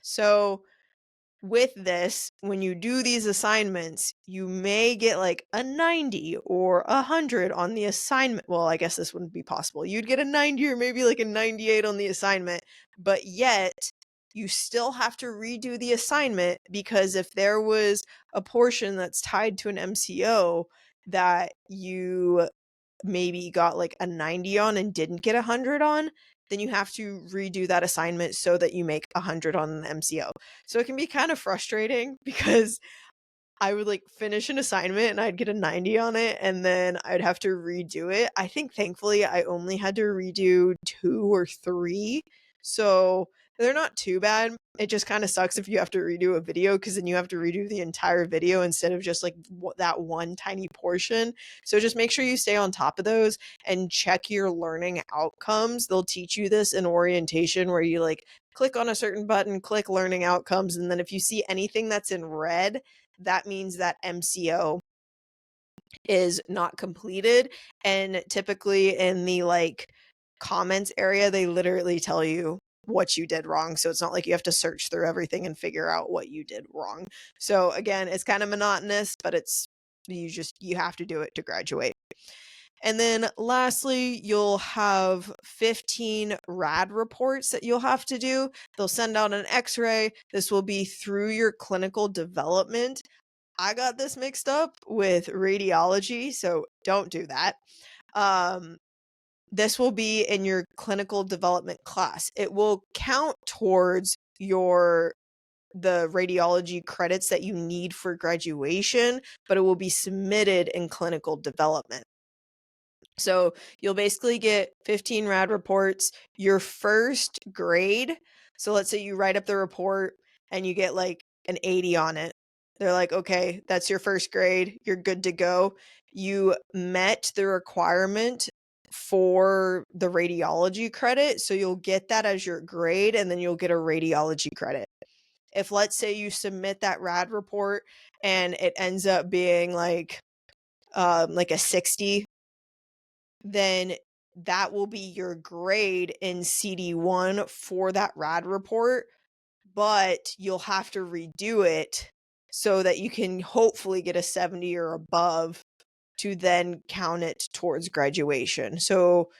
So with this, when you do these assignments, you may get like a 90 or 100 on the assignment. Well, I guess this wouldn't be possible. You'd get a 90 or maybe like a 98 on the assignment, but yet you still have to redo the assignment because if there was a portion that's tied to an MCO that you maybe got like a 90 on and didn't get 100 on, then you have to redo that assignment so that you make 100 on the MCO. So it can be kind of frustrating because I would like finish an assignment and I'd get a 90 on it and then I'd have to redo it. I think thankfully I only had to redo 2 or 3. So they're not too bad. It just kind of sucks if you have to redo a video because then you have to redo the entire video instead of just like that one tiny portion. So just make sure you stay on top of those and check your learning outcomes. They'll teach you this in orientation where you like click on a certain button, click learning outcomes, and then if you see anything that's in red, that means that MCO is not completed. And typically in the like comments area, they literally tell you what you did wrong. So it's not like you have to search through everything and figure out what you did wrong. So again, it's kind of monotonous, but you have to do it to graduate. And then lastly, you'll have 15 RAD reports that you'll have to do. They'll send out an x-ray. This will be through your clinical development. I got this mixed up with radiology, so don't do that. This will be in your clinical development class. It will count towards the radiology credits that you need for graduation, but it will be submitted in clinical development. So you'll basically get 15 RAD reports. Your first grade, so let's say you write up the report and you get like an 80 on it. They're like, okay, that's your first grade. You're good to go. You met the requirement for the radiology credit. So you'll get that as your grade and then you'll get a radiology credit. If let's say you submit that RAD report and it ends up being like a 60, then that will be your grade in CD1 for that RAD report, but you'll have to redo it so that you can hopefully get a 70 or above to then count it towards graduation. So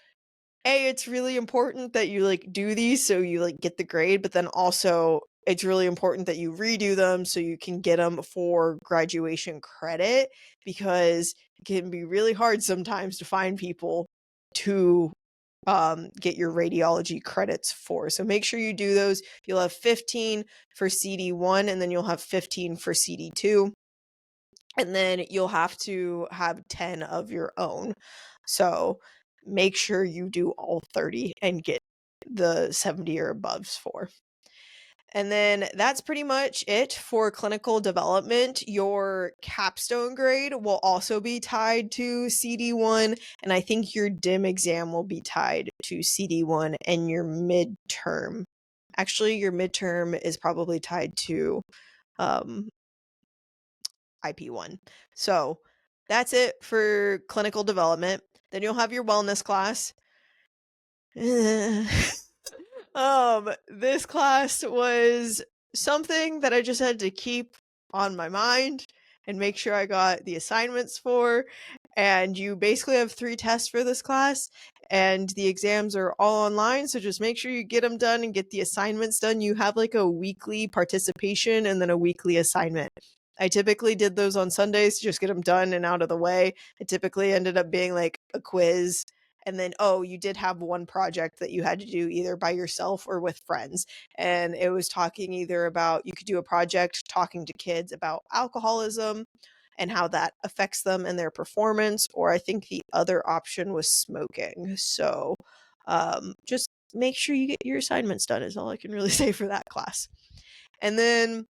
it's really important that you like do these so you like get the grade, but then also it's really important that you redo them so you can get them for graduation credit because it can be really hard sometimes to find people to get your radiology credits for. So make sure you do those. You'll have 15 for CD1 and then you'll have 15 for CD2. And then you'll have to have 10 of your own. So make sure you do all 30 and get the 70 or aboves for. And then that's pretty much it for clinical development. Your capstone grade will also be tied to CD1, and I think your DIM exam will be tied to CD1 and your midterm. Actually, your midterm is probably tied to IP1. So that's it for clinical development. Then you'll have your wellness class. This class was something that I just had to keep on my mind and make sure I got the assignments for. And you basically have 3 tests for this class, and the exams are all online. So just make sure you get them done and get the assignments done. You have like a weekly participation and then a weekly assignment. I typically did those on Sundays to just get them done and out of the way. It typically ended up being like a quiz. And then, you did have one project that you had to do either by yourself or with friends. And it was talking either about, you could do a project talking to kids about alcoholism and how that affects them and their performance. Or I think the other option was smoking. So just make sure you get your assignments done is all I can really say for that class. And then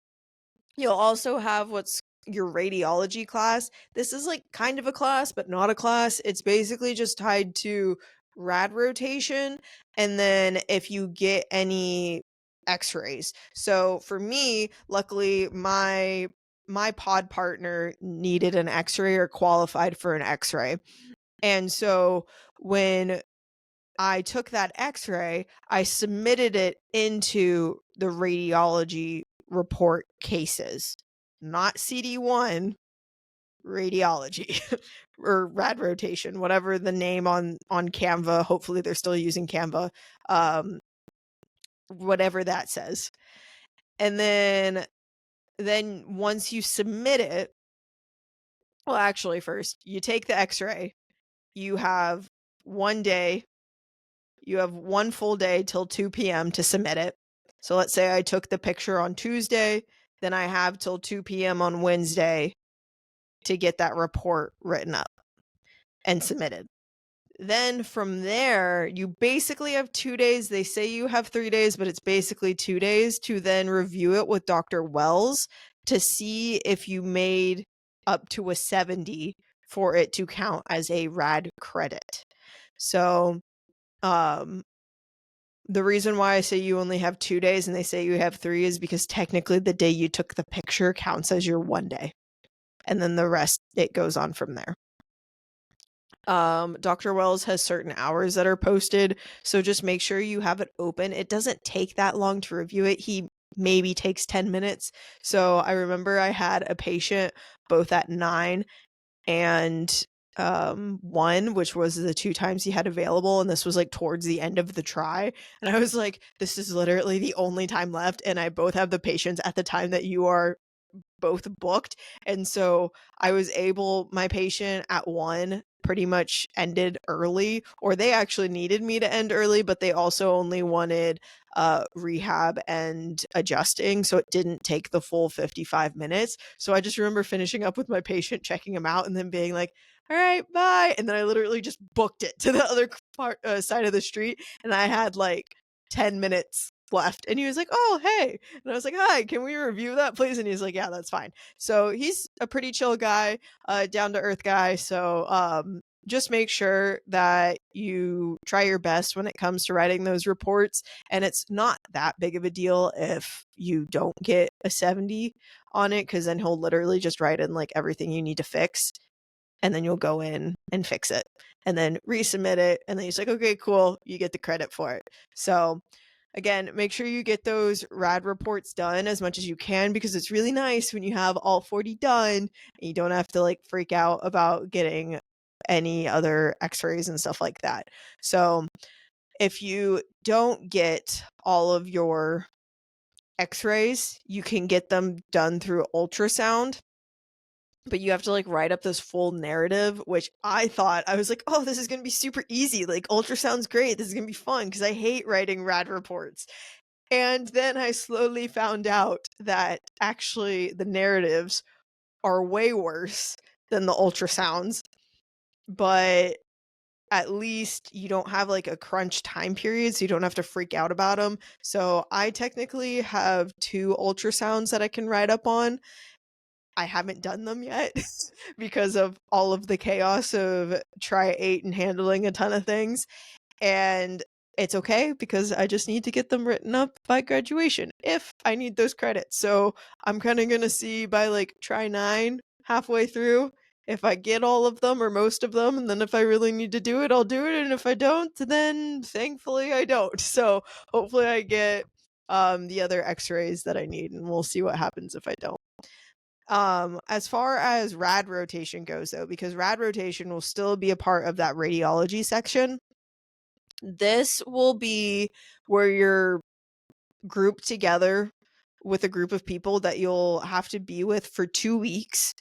you'll also have what's your radiology class. This is like kind of a class, but not a class. It's basically just tied to rad rotation. And then if you get any x-rays. So for me, luckily my pod partner needed an x-ray or qualified for an x-ray. And so when I took that x-ray, I submitted it into the radiology report cases, not CD1, radiology or rad rotation, whatever the name on Canva. Hopefully they're still using Canva. Whatever that says. And then once you submit it, well, actually, first you take the x-ray, you have 1 day, you have 1 full day till 2 p.m. to submit it. So let's say I took the picture on Tuesday, then I have till 2 p.m. on Wednesday to get that report written up and submitted. Then from there, you basically have 2 days. They say you have 3 days, but it's basically 2 days to then review it with Dr. Wells to see if you made up to a 70 for it to count as a rad credit. So, the reason why I say you only have 2 days and they say you have 3 is because technically the day you took the picture counts as your 1 day. And then the rest, it goes on from there. Dr. Wells has certain hours that are posted, so just make sure you have it open. It doesn't take that long to review it. He maybe takes 10 minutes. So I remember I had a patient both at 9 and 1, which was the 2 times he had available, and this was like towards the end of the try, and I was like, this is literally the only time left, and I both have the patients at the time that you are both booked. And so I was able, my patient at 1 pretty much ended early, or they actually needed me to end early, but they also only wanted rehab and adjusting, so it didn't take the full 55 minutes. So I just remember finishing up with my patient, checking him out, and then being like, all right, bye. And then I literally just booked it to the other side of the street, and I had like 10 minutes left, and he was like, oh, hey. And I was like, hi, can we review that please? And he's like, yeah, that's fine. So he's a pretty chill guy, down to earth guy. So just make sure that you try your best when it comes to writing those reports, and it's not that big of a deal if you don't get a 70 on it, because then he'll literally just write in like everything you need to fix, and then you'll go in and fix it and then resubmit it, and then he's like, okay, cool, you get the credit for it. So again, make sure you get those rad reports done as much as you can, because it's really nice when you have all 40 done and you don't have to like freak out about getting any other x-rays and stuff like that. So if you don't get all of your x-rays, you can get them done through ultrasound, but you have to like write up this full narrative, which I thought, I was like, oh, this is going to be super easy. Like ultrasound's great. This is going to be fun, because I hate writing rad reports. And then I slowly found out that actually the narratives are way worse than the ultrasounds, but at least you don't have like a crunch time period, so you don't have to freak out about them. So I technically have 2 ultrasounds that I can write up on. I haven't done them yet because of all of the chaos of try 8 and handling a ton of things. And it's okay, because I just need to get them written up by graduation if I need those credits. So I'm kind of going to see by like try 9 halfway through if I get all of them or most of them. And then if I really need to do it, I'll do it. And if I don't, then thankfully I don't. So hopefully I get the other x-rays that I need, and we'll see what happens if I don't. As far as rad rotation goes though, because rad rotation will still be a part of that radiology section, this will be where you're grouped together with a group of people that you'll have to be with for 2 weeks.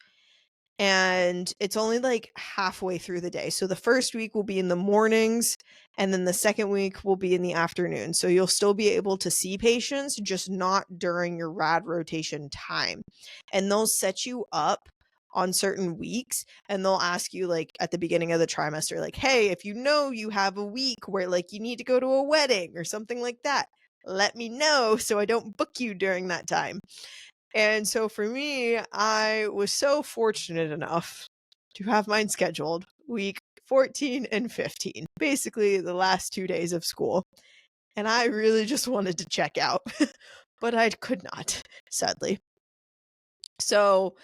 And it's only like halfway through the day. So the first week will be in the mornings, and then the second week will be in the afternoon. So you'll still be able to see patients, just not during your rad rotation time. And they'll set you up on certain weeks, and they'll ask you like at the beginning of the trimester, like, hey, if you know you have a week where like you need to go to a wedding or something like that, let me know so I don't book you during that time. And so for me, I was so fortunate enough to have mine scheduled week 14 and 15, basically the last 2 days of school. And I really just wanted to check out, but I could not, sadly. So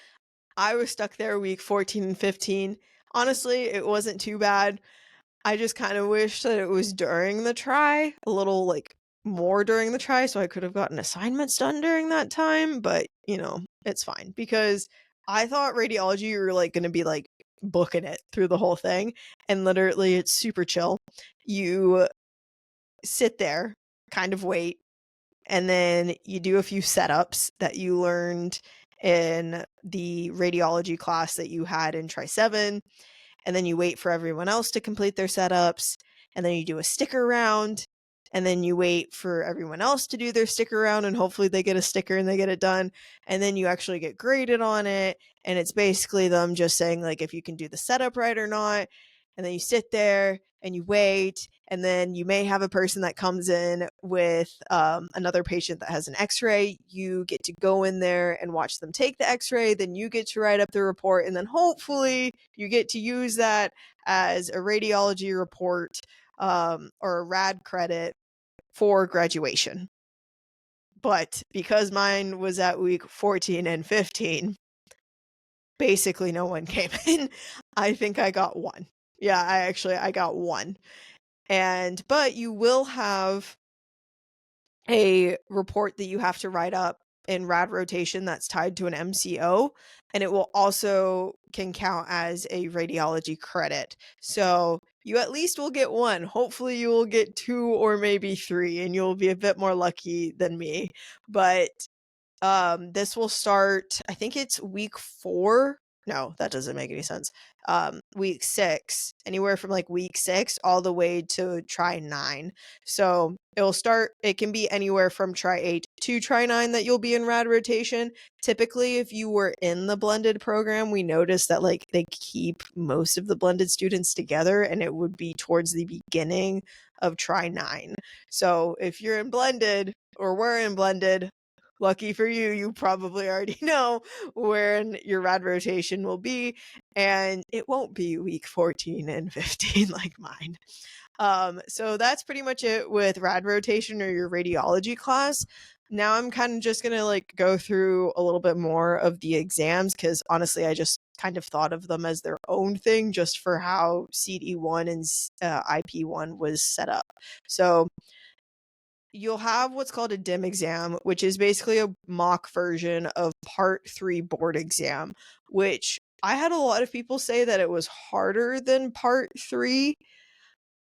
I was stuck there week 14 and 15. Honestly, it wasn't too bad. I just kind of wish that it was during the try, a little like more during the try, so I could have gotten assignments done during that time. But it's fine because I thought radiology you were like going to be like booking it through the whole thing, and literally it's super chill. You sit there, kind of wait, and then you do a few setups that you learned in the radiology class that you had in Tri 7, and then you wait for everyone else to complete their setups, and then you do a sticker round, and then you wait for everyone else to do their sticker round, and hopefully they get a sticker and they get it done, and then you actually get graded on it, and it's basically them just saying like if you can do the setup right or not, and then you sit there and you wait, and then you may have a person that comes in with another patient that has an x-ray. You get to go in there and watch them take the x-ray, then you get to write up the report, and then hopefully you get to use that as a radiology report or a rad credit for graduation. But because mine was at week 14 and 15, basically no one came in. I think I got one. Yeah, I got one. But you will have a report that you have to write up in rad rotation that's tied to an MCO, and it will also can count as a radiology credit. So you at least will get one. Hopefully you will get two or maybe three, and you'll be a bit more lucky than me. But this will start, I think it's week 4. No, that doesn't make any sense. Week 6, anywhere from like week 6 all the way to try 9. So it can be anywhere from try 8 to try 9 that you'll be in rad rotation. Typically, if you were in the blended program, we noticed that like they keep most of the blended students together, and it would be towards the beginning of try 9. So if you're in blended or we're in blended, lucky for you, you probably already know where your rad rotation will be, and it won't be week 14 and 15 like mine. So that's pretty much it with rad rotation or your radiology class. Now I'm kind of just gonna like go through a little bit more of the exams because honestly, I just kind of thought of them as their own thing just for how CD1 and IP1 was set up. So you'll have what's called a DIM exam, which is basically a mock version of Part 3 board exam, which I had a lot of people say that it was harder than Part 3.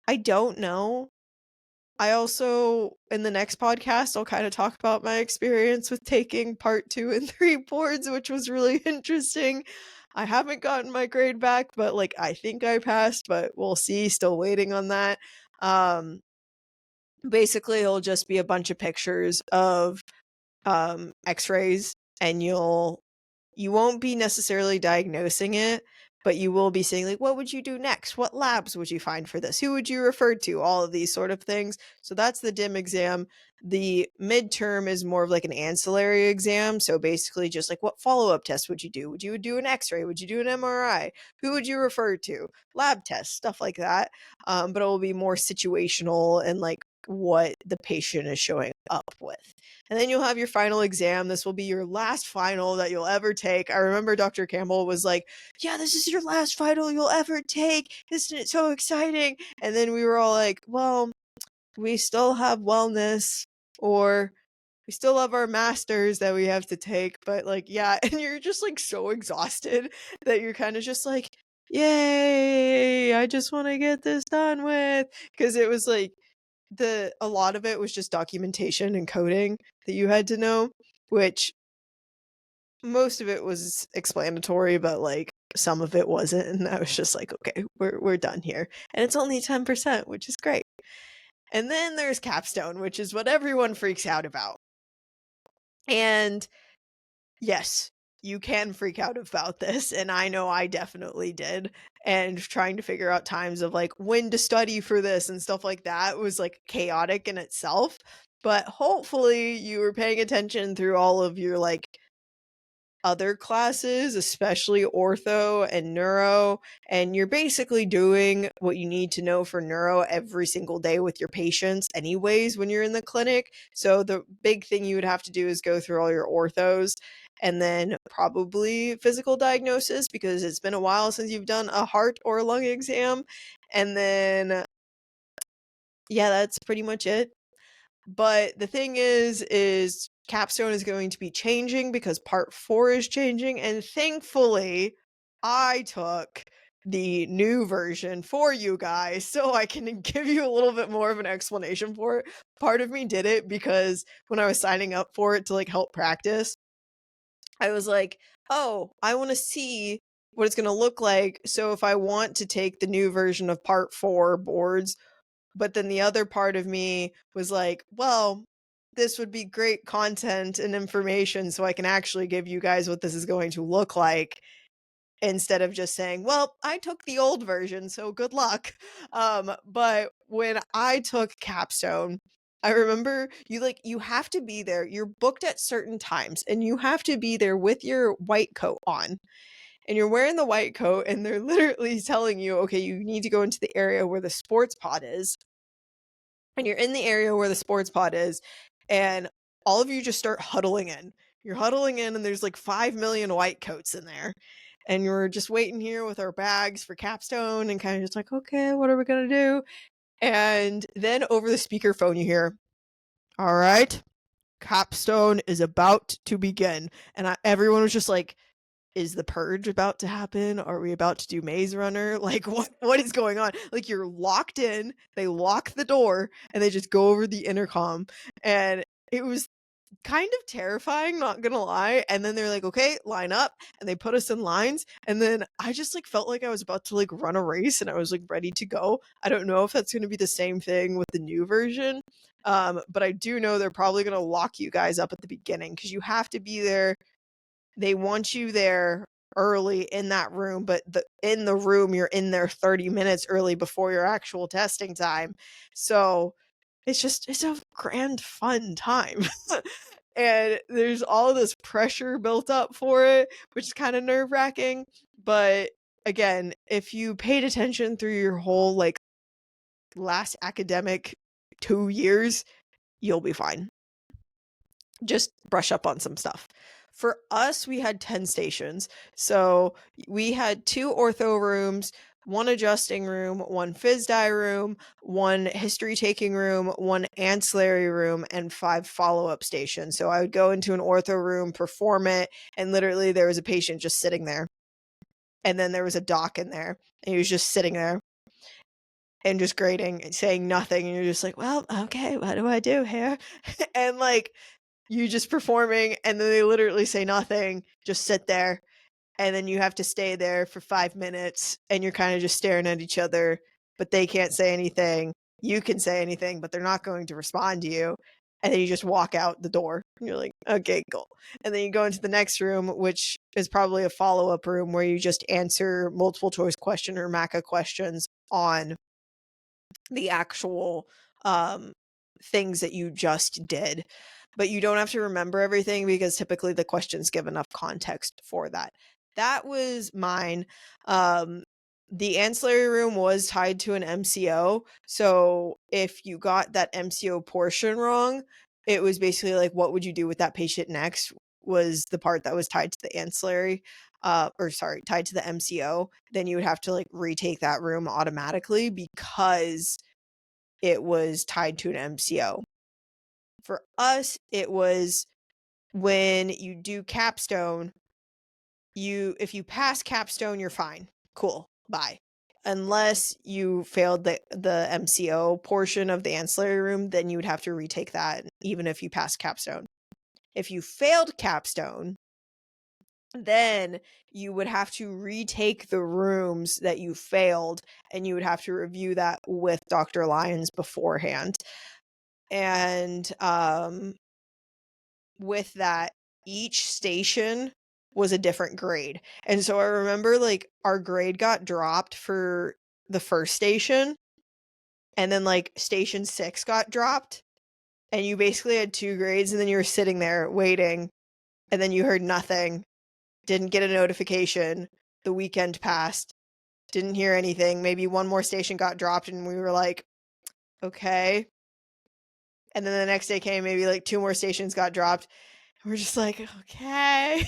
I don't know. I also, in the next podcast, I'll kind of talk about my experience with taking Part 2 and 3 boards, which was really interesting. I haven't gotten my grade back, but like I think I passed, but we'll see. Still waiting on that. Basically it'll just be a bunch of pictures of x-rays, and you won't be necessarily diagnosing it, but you will be saying like, what would you do next? What labs would you find for this? Who would you refer to? All of these sort of things. So that's the DIM exam. The midterm is more of like an ancillary exam. So basically just like, what follow-up test would you do? Would you do an x-ray? Would you do an MRI? Who would you refer to? Lab tests, stuff like that. But it will be more situational and like what the patient is showing up with. And then you'll have your final exam. This will be your last final that you'll ever take. I remember Dr. Campbell was like, yeah, this is your last final you'll ever take. Isn't it so exciting? And then we were all like, well, we still have wellness, or we still have our masters that we have to take. But like, yeah, and you're just like so exhausted that you're kind of just like, yay, I just want to get this done with. Because it was like, a lot of it was just documentation and coding that you had to know, which most of it was explanatory, but like some of it wasn't, and I was just like, okay, we're done here. And it's only 10%, which is great. And then there's capstone, which is what everyone freaks out about. And yes, you can freak out about this, and I know I definitely did. And trying to figure out times of like when to study for this and stuff like that was like chaotic in itself. But hopefully you were paying attention through all of your like other classes, especially ortho and neuro, and you're basically doing what you need to know for neuro every single day with your patients anyways when you're in the clinic. So the big thing you would have to do is go through all your orthos, and then probably physical diagnosis because it's been a while since you've done a heart or a lung exam. And then, yeah, that's pretty much it. But the thing is Capstone is going to be changing because part 4 is changing, and thankfully, I took the new version for you guys so I can give you a little bit more of an explanation for it. Part of me did it because when I was signing up for it to, like, help practice, I was like, "Oh, I wanna see what it's gonna look like, so if I want to take the new version of part 4 boards." But then the other part of me was like, "Well, this would be great content and information so I can actually give you guys what this is going to look like instead of just saying, 'Well, I took the old version, so good luck.'" But when I took Capstone, I remember you have to be there. You're booked at certain times, and you have to be there with your white coat on. And you're wearing the white coat, and they're literally telling you, "Okay, you need to go into the area where the sports pod is." And you're in the area where the sports pod is, and all of you just start huddling in. You're huddling in, and there's like 5 million white coats in there. And you're just waiting here with our bags for Capstone and kind of just like, okay, what are we going to do? And then over the speakerphone, you hear, all right, Capstone is about to begin. And everyone was just like, is the purge about to happen? Are we about to do Maze Runner? Like what is going on? Like you're locked in, they lock the door and they just go over the intercom. And it was kind of terrifying, not gonna lie. And then they're like, okay, line up, and they put us in lines. And then I just like felt like I was about to like run a race and I was like ready to go. I don't know if that's gonna be the same thing with the new version. But I do know they're probably gonna lock you guys up at the beginning because you have to be there. They want you there early in that room, but in the room, you're in there 30 minutes early before your actual testing time. So it's a grand fun time. And there's all this pressure built up for it, which is kind of nerve-wracking. But again, if you paid attention through your whole like last academic 2 years, you'll be fine. Just brush up on some stuff. For us, we had 10 stations. So we had 2 ortho rooms, 1 adjusting room, 1 phys die room, 1 history taking room, 1 ancillary room, and 5 follow-up stations. So I would go into an ortho room, perform it, and literally there was a patient just sitting there. And then there was a doc in there, and he was just sitting there and just grading and saying nothing. And you're just like, well, okay, what do I do here? And like, you just performing, and then they literally say nothing, just sit there, and then you have to stay there for 5 minutes, and you're kind of just staring at each other, but they can't say anything. You can say anything, but they're not going to respond to you. And then you just walk out the door. And you're like, okay, cool. And then you go into the next room, which is probably a follow-up room where you just answer multiple choice question or MACA questions on the actual things that you just did. But you don't have to remember everything because typically the questions give enough context for that. That was mine. The ancillary room was tied to an MCO. So if you got that MCO portion wrong, it was basically like, what would you do with that patient next? Was the part that was tied to the ancillary, tied to the MCO. Then you would have to like retake that room automatically because it was tied to an MCO. For us, it was when you do Capstone, if you pass Capstone, you're fine. Cool. Bye. Unless you failed the MCO portion of the ancillary room, then you would have to retake that even if you passed Capstone. If you failed Capstone, then you would have to retake the rooms that you failed, and you would have to review that with Dr. Lyons beforehand. And with that, each station was a different grade. And so I remember like our grade got dropped for the first station, and then like station 6 got dropped, and you basically had 2 grades, and then you were sitting there waiting, and then you heard nothing, didn't get a notification. The weekend passed, didn't hear anything. Maybe one more station got dropped, and we were like, okay. And then the next day came, maybe like 2 more stations got dropped. We're just like, okay,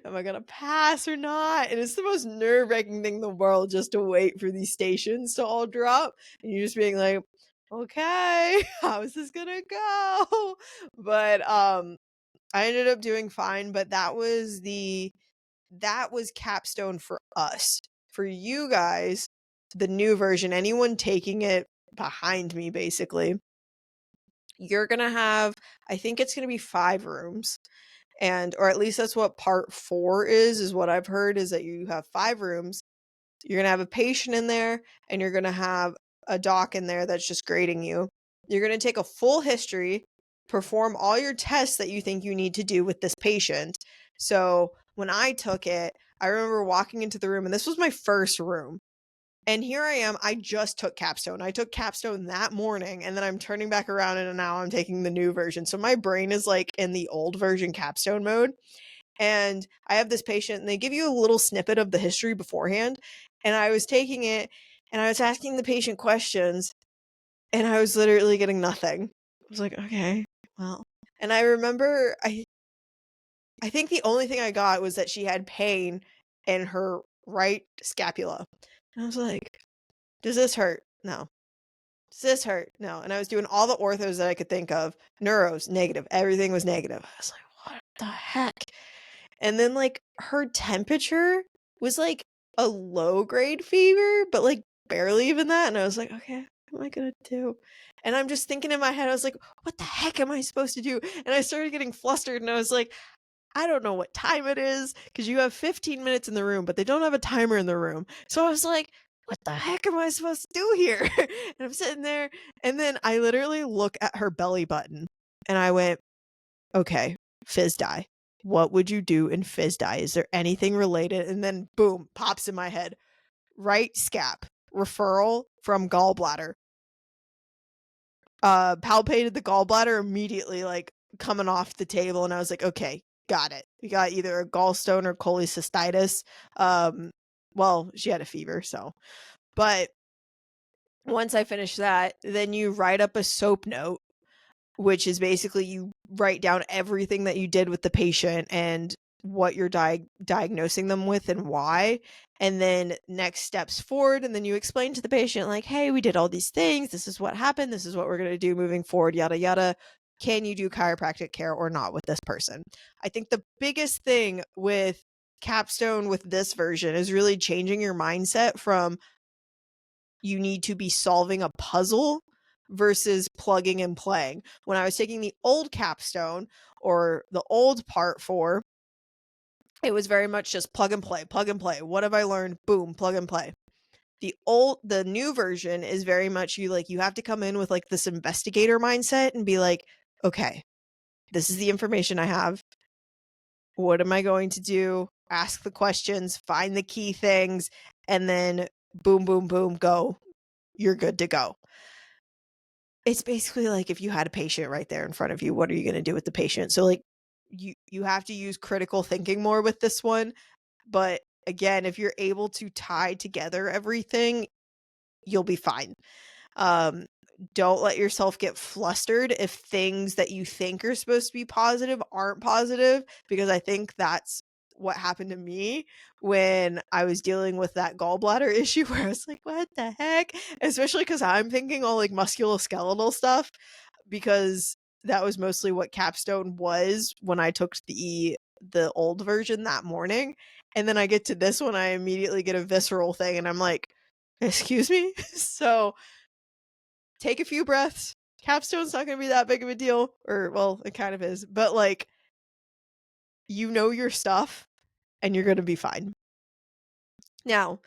am I gonna pass or not? And it's the most nerve-wracking thing in the world just to wait for these stations to all drop. And you're just being like, okay, how is this gonna go? But I ended up doing fine, but that was capstone for us. For you guys, the new version, anyone taking it behind me basically, you're gonna have, I think it's gonna be 5 rooms. And or at least that's what part 4 is what I've heard, is that you have 5 rooms. You're gonna have a patient in there, and you're gonna have a doc in there that's just grading you. You're gonna take a full history, perform all your tests that you think you need to do with this patient. So when I took it, I remember walking into the room, and this was my first room. And here I am, I just took capstone. I took capstone that morning, and then I'm turning back around and now I'm taking the new version. So my brain is like in the old version capstone mode. And I have this patient, and they give you a little snippet of the history beforehand. And I was taking it, and I was asking the patient questions, and I was literally getting nothing. I was like, okay, well. And I remember, I think the only thing I got was that she had pain in her right scapula. And I was like, does this hurt? No. Does this hurt? No. And I was doing all the orthos that I could think of. Neuros, negative. Everything was negative. I was like, what the heck? And then, like, her temperature was like a low grade fever, but like barely even that. And I was like, okay, what am I gonna do? And I'm just thinking in my head, I was like, what the heck am I supposed to do? And I started getting flustered, and I was like, I don't know what time it is, because you have 15 minutes in the room, but they don't have a timer in the room. So I was like, what the heck am I supposed to do here? And I'm sitting there, and then I literally look at her belly button, and I went, okay, fizz dye. What would you do in fizz dye? Is there anything related? And then boom, pops in my head. Right scap, referral from gallbladder. Palpated the gallbladder immediately, like coming off the table, and I was like, okay, got it. We got either a gallstone or cholecystitis. Well, she had a fever, so. But once I finished that, then you write up a soap note, which is basically you write down everything that you did with the patient and what you're diagnosing them with and why, and then next steps forward. And then you explain to the patient, like, hey, we did all these things, this is what happened, this is what we're going to do moving forward, yada yada. Can you do chiropractic care or not with this person? I think the biggest thing with capstone with this version is really changing your mindset from you need to be solving a puzzle versus plugging and playing. When I was taking the old capstone or the old part 4, it was very much just plug and play, plug and play. What have I learned? Boom, plug and play. The new version is very much you have to come in with like this investigator mindset and be like, okay, this is the information I have. What am I going to do? Ask the questions, find the key things, and then boom, boom, boom, go. You're good to go. It's basically like if you had a patient right there in front of you, what are you going to do with the patient? So like you have to use critical thinking more with this one. But again, if you're able to tie together everything, you'll be fine. Um, don't let yourself get flustered if things that you think are supposed to be positive aren't positive, because I think that's what happened to me when I was dealing with that gallbladder issue, where I was like, what the heck? Especially because I'm thinking all like musculoskeletal stuff, because that was mostly what capstone was when I took the old version that morning. And then I get to this one, I immediately get a visceral thing, and I'm like, excuse me? So take a few breaths. Capstone's not going to be that big of a deal. Or, well, it kind of is. But, like, you know your stuff, and you're going to be fine. Now,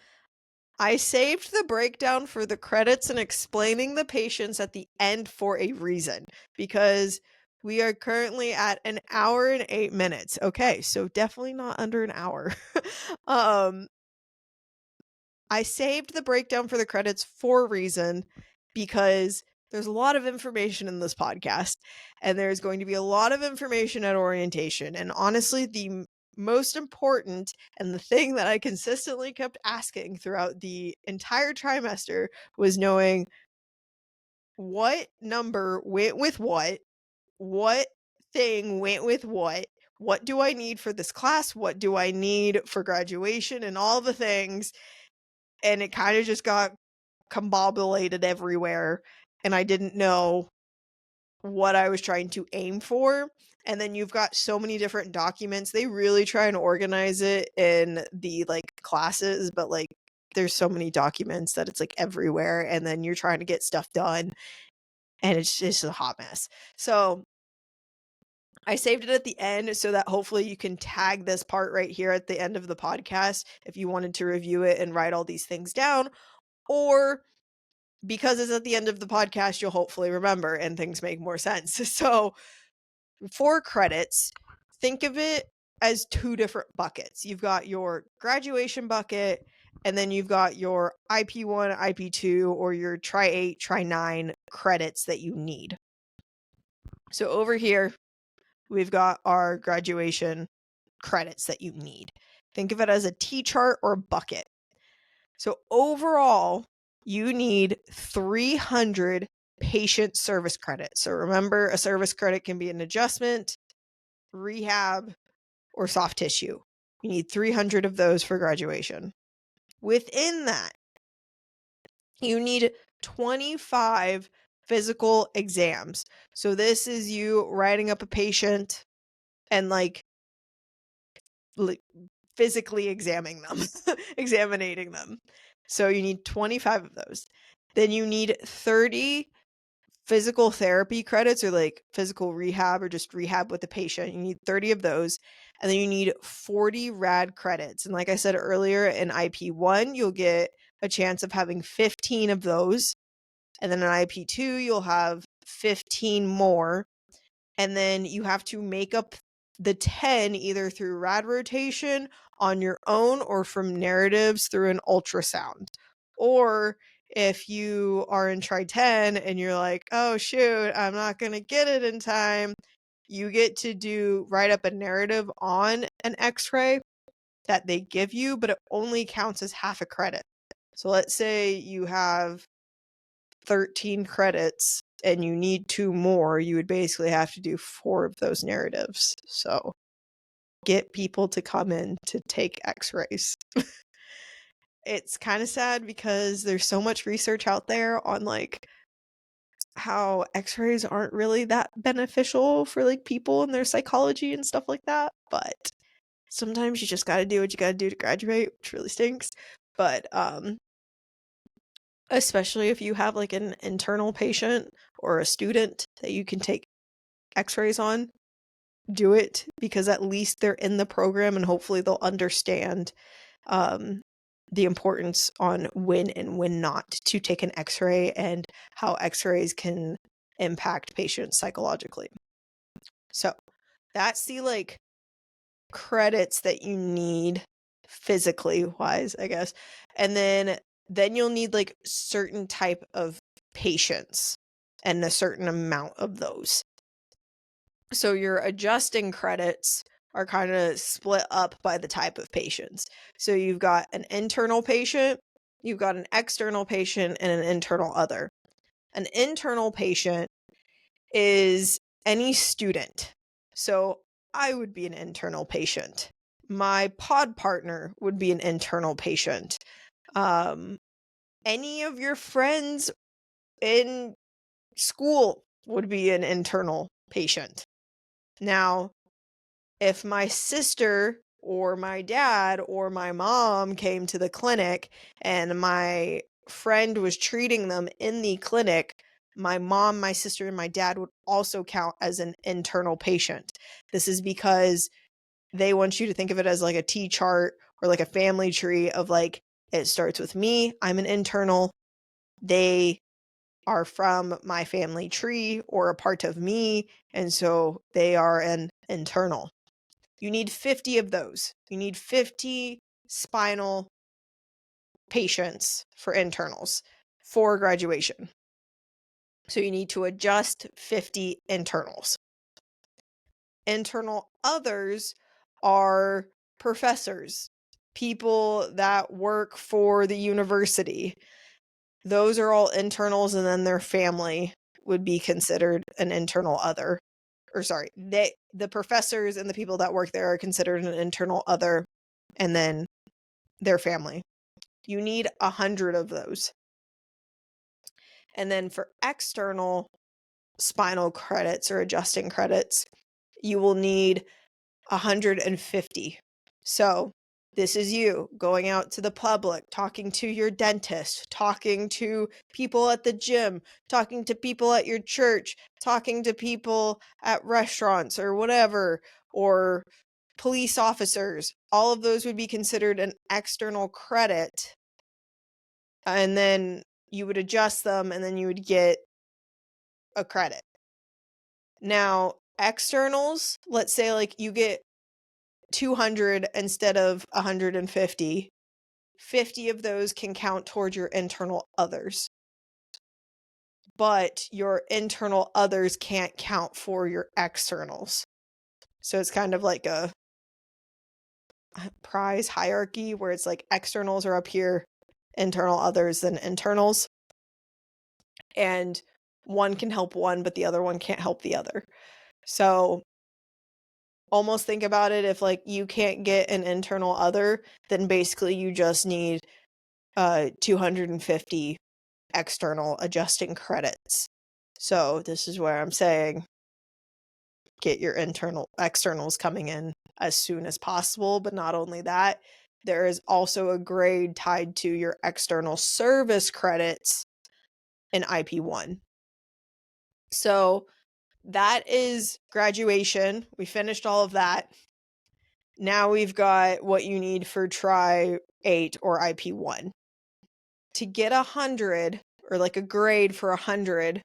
I saved the breakdown for the credits and explaining the patients at the end for a reason, because we are currently at 1 hour and 8 minutes. Okay, so definitely not under an hour. um, I saved the breakdown for the credits for a reason, because there's a lot of information in this podcast, and there's going to be a lot of information at orientation. And honestly, the most important and the thing that I consistently kept asking throughout the entire trimester was knowing what number went with what thing went with what, what do I need for this class? What do I need for graduation and all the things? And it kind of just got combobulated everywhere. And I didn't know what I was trying to aim for. And then you've got so many different documents. They really try and organize it in the like classes, but like there's so many documents that it's like everywhere. And then you're trying to get stuff done and it's just a hot mess. So I saved it at the end so that hopefully you can tag this part right here at the end of the podcast if you wanted to review it and write all these things down. Or because it's at the end of the podcast, you'll hopefully remember and things make more sense. So for credits, think of it as two different buckets. You've got your graduation bucket, and then you've got your IP1, IP2, or your Try 8, Try 9 credits that you need. So over here, we've got our graduation credits that you need. Think of it as a T-chart or a bucket. So overall, you need 300 patient service credits. So remember, a service credit can be an adjustment, rehab, or soft tissue. You need 300 of those for graduation. Within that, you need 25 physical exams. So this is you writing up a patient and like physically examining them. So you need 25 of those. Then you need 30 physical therapy credits or like physical rehab or just rehab with the patient. You need 30 of those. And then you need 40 rad credits. And like I said earlier, in IP1, you'll get a chance of having 15 of those. And then in IP2, you'll have 15 more. And then you have to make up the 10 either through rad rotation on your own or from narratives through an ultrasound. Or if you are in Try 10 and you're like, oh shoot, I'm not going to get it in time, you get to write up a narrative on an x-ray that they give you, but it only counts as half a credit. So let's say you have 13 credits and you need 2 more, you would basically have to do 4 of those narratives. So get people to come in to take x-rays. It's kind of sad because there's so much research out there on like how x-rays aren't really that beneficial for like people and their psychology and stuff like that, but sometimes you just got to do what you got to do to graduate, which really stinks. But especially if you have like an internal patient or a student that you can take x-rays on, do it, because at least they're in the program and hopefully they'll understand the importance on when and when not to take an x-ray and how x-rays can impact patients psychologically. So that's the like credits that you need physically wise, I guess. And then you'll need like certain type of patients and a certain amount of those. So your adjusting credits are kind of split up by the type of patients. So you've got an internal patient, you've got an external patient, and an internal other. An internal patient is any student. So I would be an internal patient. My pod partner would be an internal patient. Any of your friends in school would be an internal patient. Now, if my sister or my dad or my mom came to the clinic and my friend was treating them in the clinic, my mom, my sister, and my dad would also count as an internal patient. This is because they want you to think of it as like a T-chart or like a family tree of like, it starts with me, I'm an internal, they are from my family tree or a part of me, and so they are an internal. You need 50 of those. You need 50 spinal patients for internals for graduation. So you need to adjust 50 internals. Internal others are professors, people that work for the university. Those are all internals, and then their family would be considered an internal other. the professors and the people that work there are considered an internal other, and then their family. You need 100 of those. And then for external spinal credits or adjusting credits, you will need 150. So this is you going out to the public, talking to your dentist, talking to people at the gym, talking to people at your church, talking to people at restaurants or whatever, or police officers. All of those would be considered an external credit. And then you would adjust them, and then you would get a credit. Now, externals, let's say like you get 200 instead of 150. 50 of those can count towards your internal others. But your internal others can't count for your externals. So it's kind of like a prize hierarchy where it's like externals are up here, internal others, then internals. And one can help one, but the other one can't help the other. So almost think about it, if like you can't get an internal other, then basically you just need 250 external adjusting credits. So this is where I'm saying get your externals coming in as soon as possible. But not only that, there is also a grade tied to your external service credits in IP1. So that is graduation. We finished all of that. Now we've got what you need for Tri 8 or IP1. To get 100, or like a grade for 100,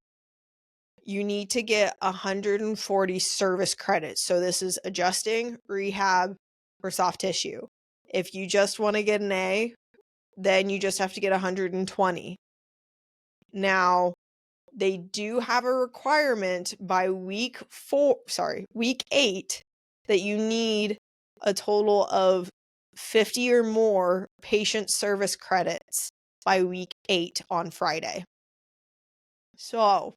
you need to get 140 service credits. So this is adjusting, rehab, or soft tissue. If you just want to get an A, then you just have to get 120. Now, they do have a requirement by week 8 that you need a total of 50 or more patient service credits by week 8 on Friday. So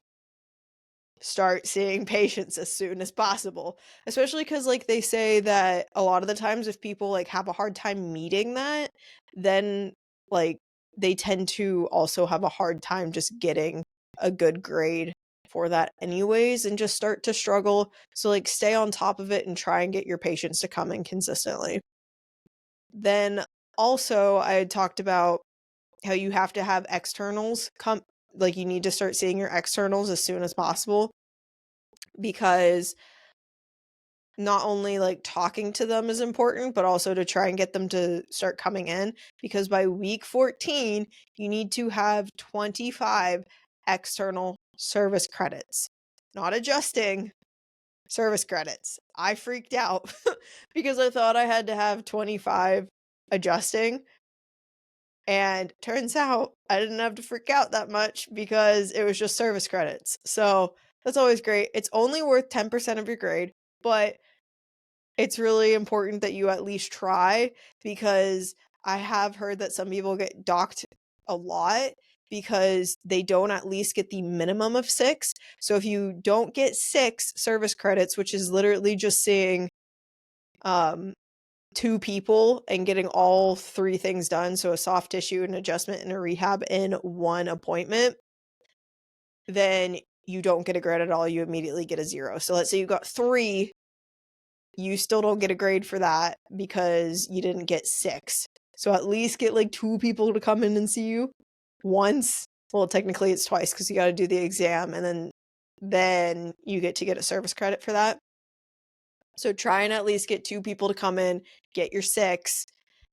start seeing patients as soon as possible, especially because like they say that a lot of the times if people like have a hard time meeting that, then like they tend to also have a hard time just getting a good grade for that anyways, and just start to struggle. So like stay on top of it and try and get your patients to come in consistently. Then also I had talked about how you have to have externals come, like you need to start seeing your externals as soon as possible, because not only like talking to them is important, but also to try and get them to start coming in, because by week 14 you need to have 25 external service credits, not adjusting, service credits. I freaked out because I thought I had to have 25 adjusting, and turns out I didn't have to freak out that much because it was just service credits. So that's always great. It's only worth 10% of your grade, but it's really important that you at least try, because I have heard that some people get docked a lot because they don't at least get the minimum of 6. So if you don't get 6 service credits, which is literally just seeing 2 people and getting all 3 things done, so a soft tissue, an adjustment, and a rehab in one appointment, then you don't get a grade at all. You immediately get a 0. So let's say you got 3, you still don't get a grade for that because you didn't get 6. So at least get like 2 people to come in and see you once. Well, technically it's twice because you got to do the exam, and then you get to get a service credit for that. So try and at least get 2 people to come in, get your 6,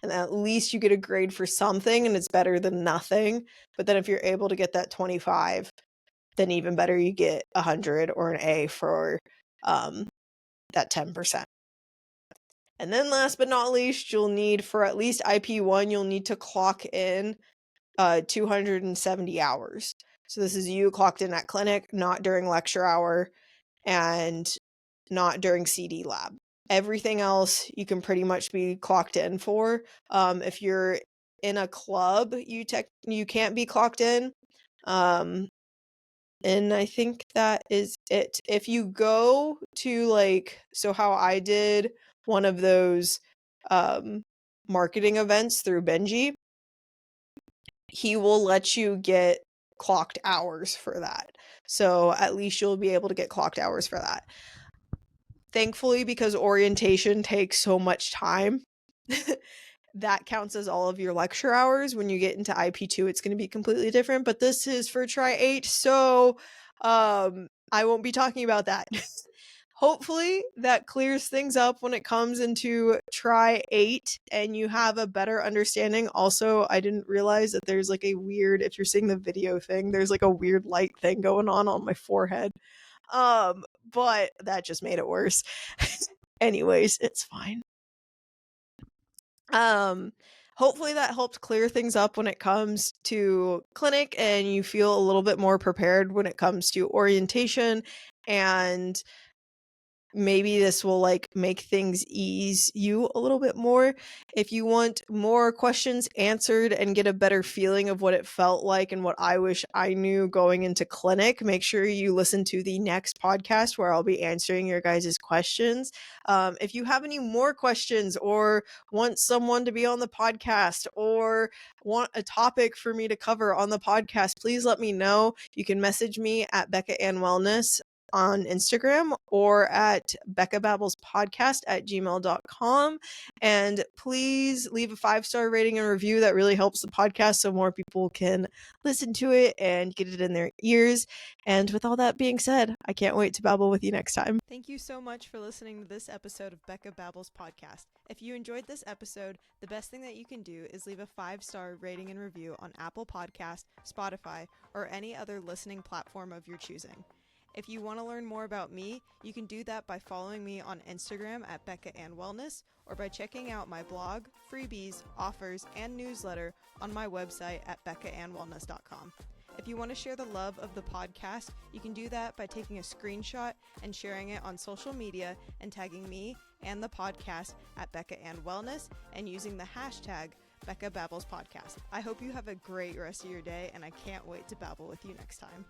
and at least you get a grade for something, and it's better than nothing. But then if you're able to get that 25, then even better, you get 100 or an A for that 10%. And then last but not least, you'll need, for at least IP1, you'll need to clock in 270 hours. So this is you clocked in at clinic, not during lecture hour, and not during CD lab. Everything else you can pretty much be clocked in for. If you're in a club, you can't be clocked in. And I think that is it. If you go to like, so how I did one of those marketing events through Benji, he will let you get clocked hours for that. So at least you'll be able to get clocked hours for that. Thankfully, because orientation takes so much time, that counts as all of your lecture hours. When you get into IP2, it's going to be completely different, but this is for Try 8, so I won't be talking about that. Hopefully that clears things up when it comes into Try 8 and you have a better understanding. Also, I didn't realize that there's like a weird, if you're seeing the video thing, there's like a weird light thing going on my forehead. But that just made it worse. Anyways, it's fine. Hopefully that helped clear things up when it comes to clinic and you feel a little bit more prepared when it comes to orientation, and maybe this will like make things ease you a little bit more. If you want more questions answered and get a better feeling of what it felt like and what I wish I knew going into clinic, make sure you listen to the next podcast where I'll be answering your guys' questions. If you have any more questions or want someone to be on the podcast or want a topic for me to cover on the podcast, please let me know. You can message me at Becca Ann Wellness on Instagram or at beccababbles.podcast@gmail.com. And please leave a 5-star rating and review. That really helps the podcast so more people can listen to it and get it in their ears. And with all that being said, I can't wait to babble with you next time. Thank you so much for listening to this episode of Becca Babbles Podcast. If you enjoyed this episode, the best thing that you can do is leave a 5-star rating and review on Apple Podcast, Spotify, or any other listening platform of your choosing. If you want to learn more about me, you can do that by following me on Instagram at Becca Ann Wellness or by checking out my blog, freebies, offers, and newsletter on my website at beccaannwellness.com. If you want to share the love of the podcast, you can do that by taking a screenshot and sharing it on social media and tagging me and the podcast at Becca Ann Wellness and using the hashtag Becca Babbles Podcast. I hope you have a great rest of your day, and I can't wait to babble with you next time.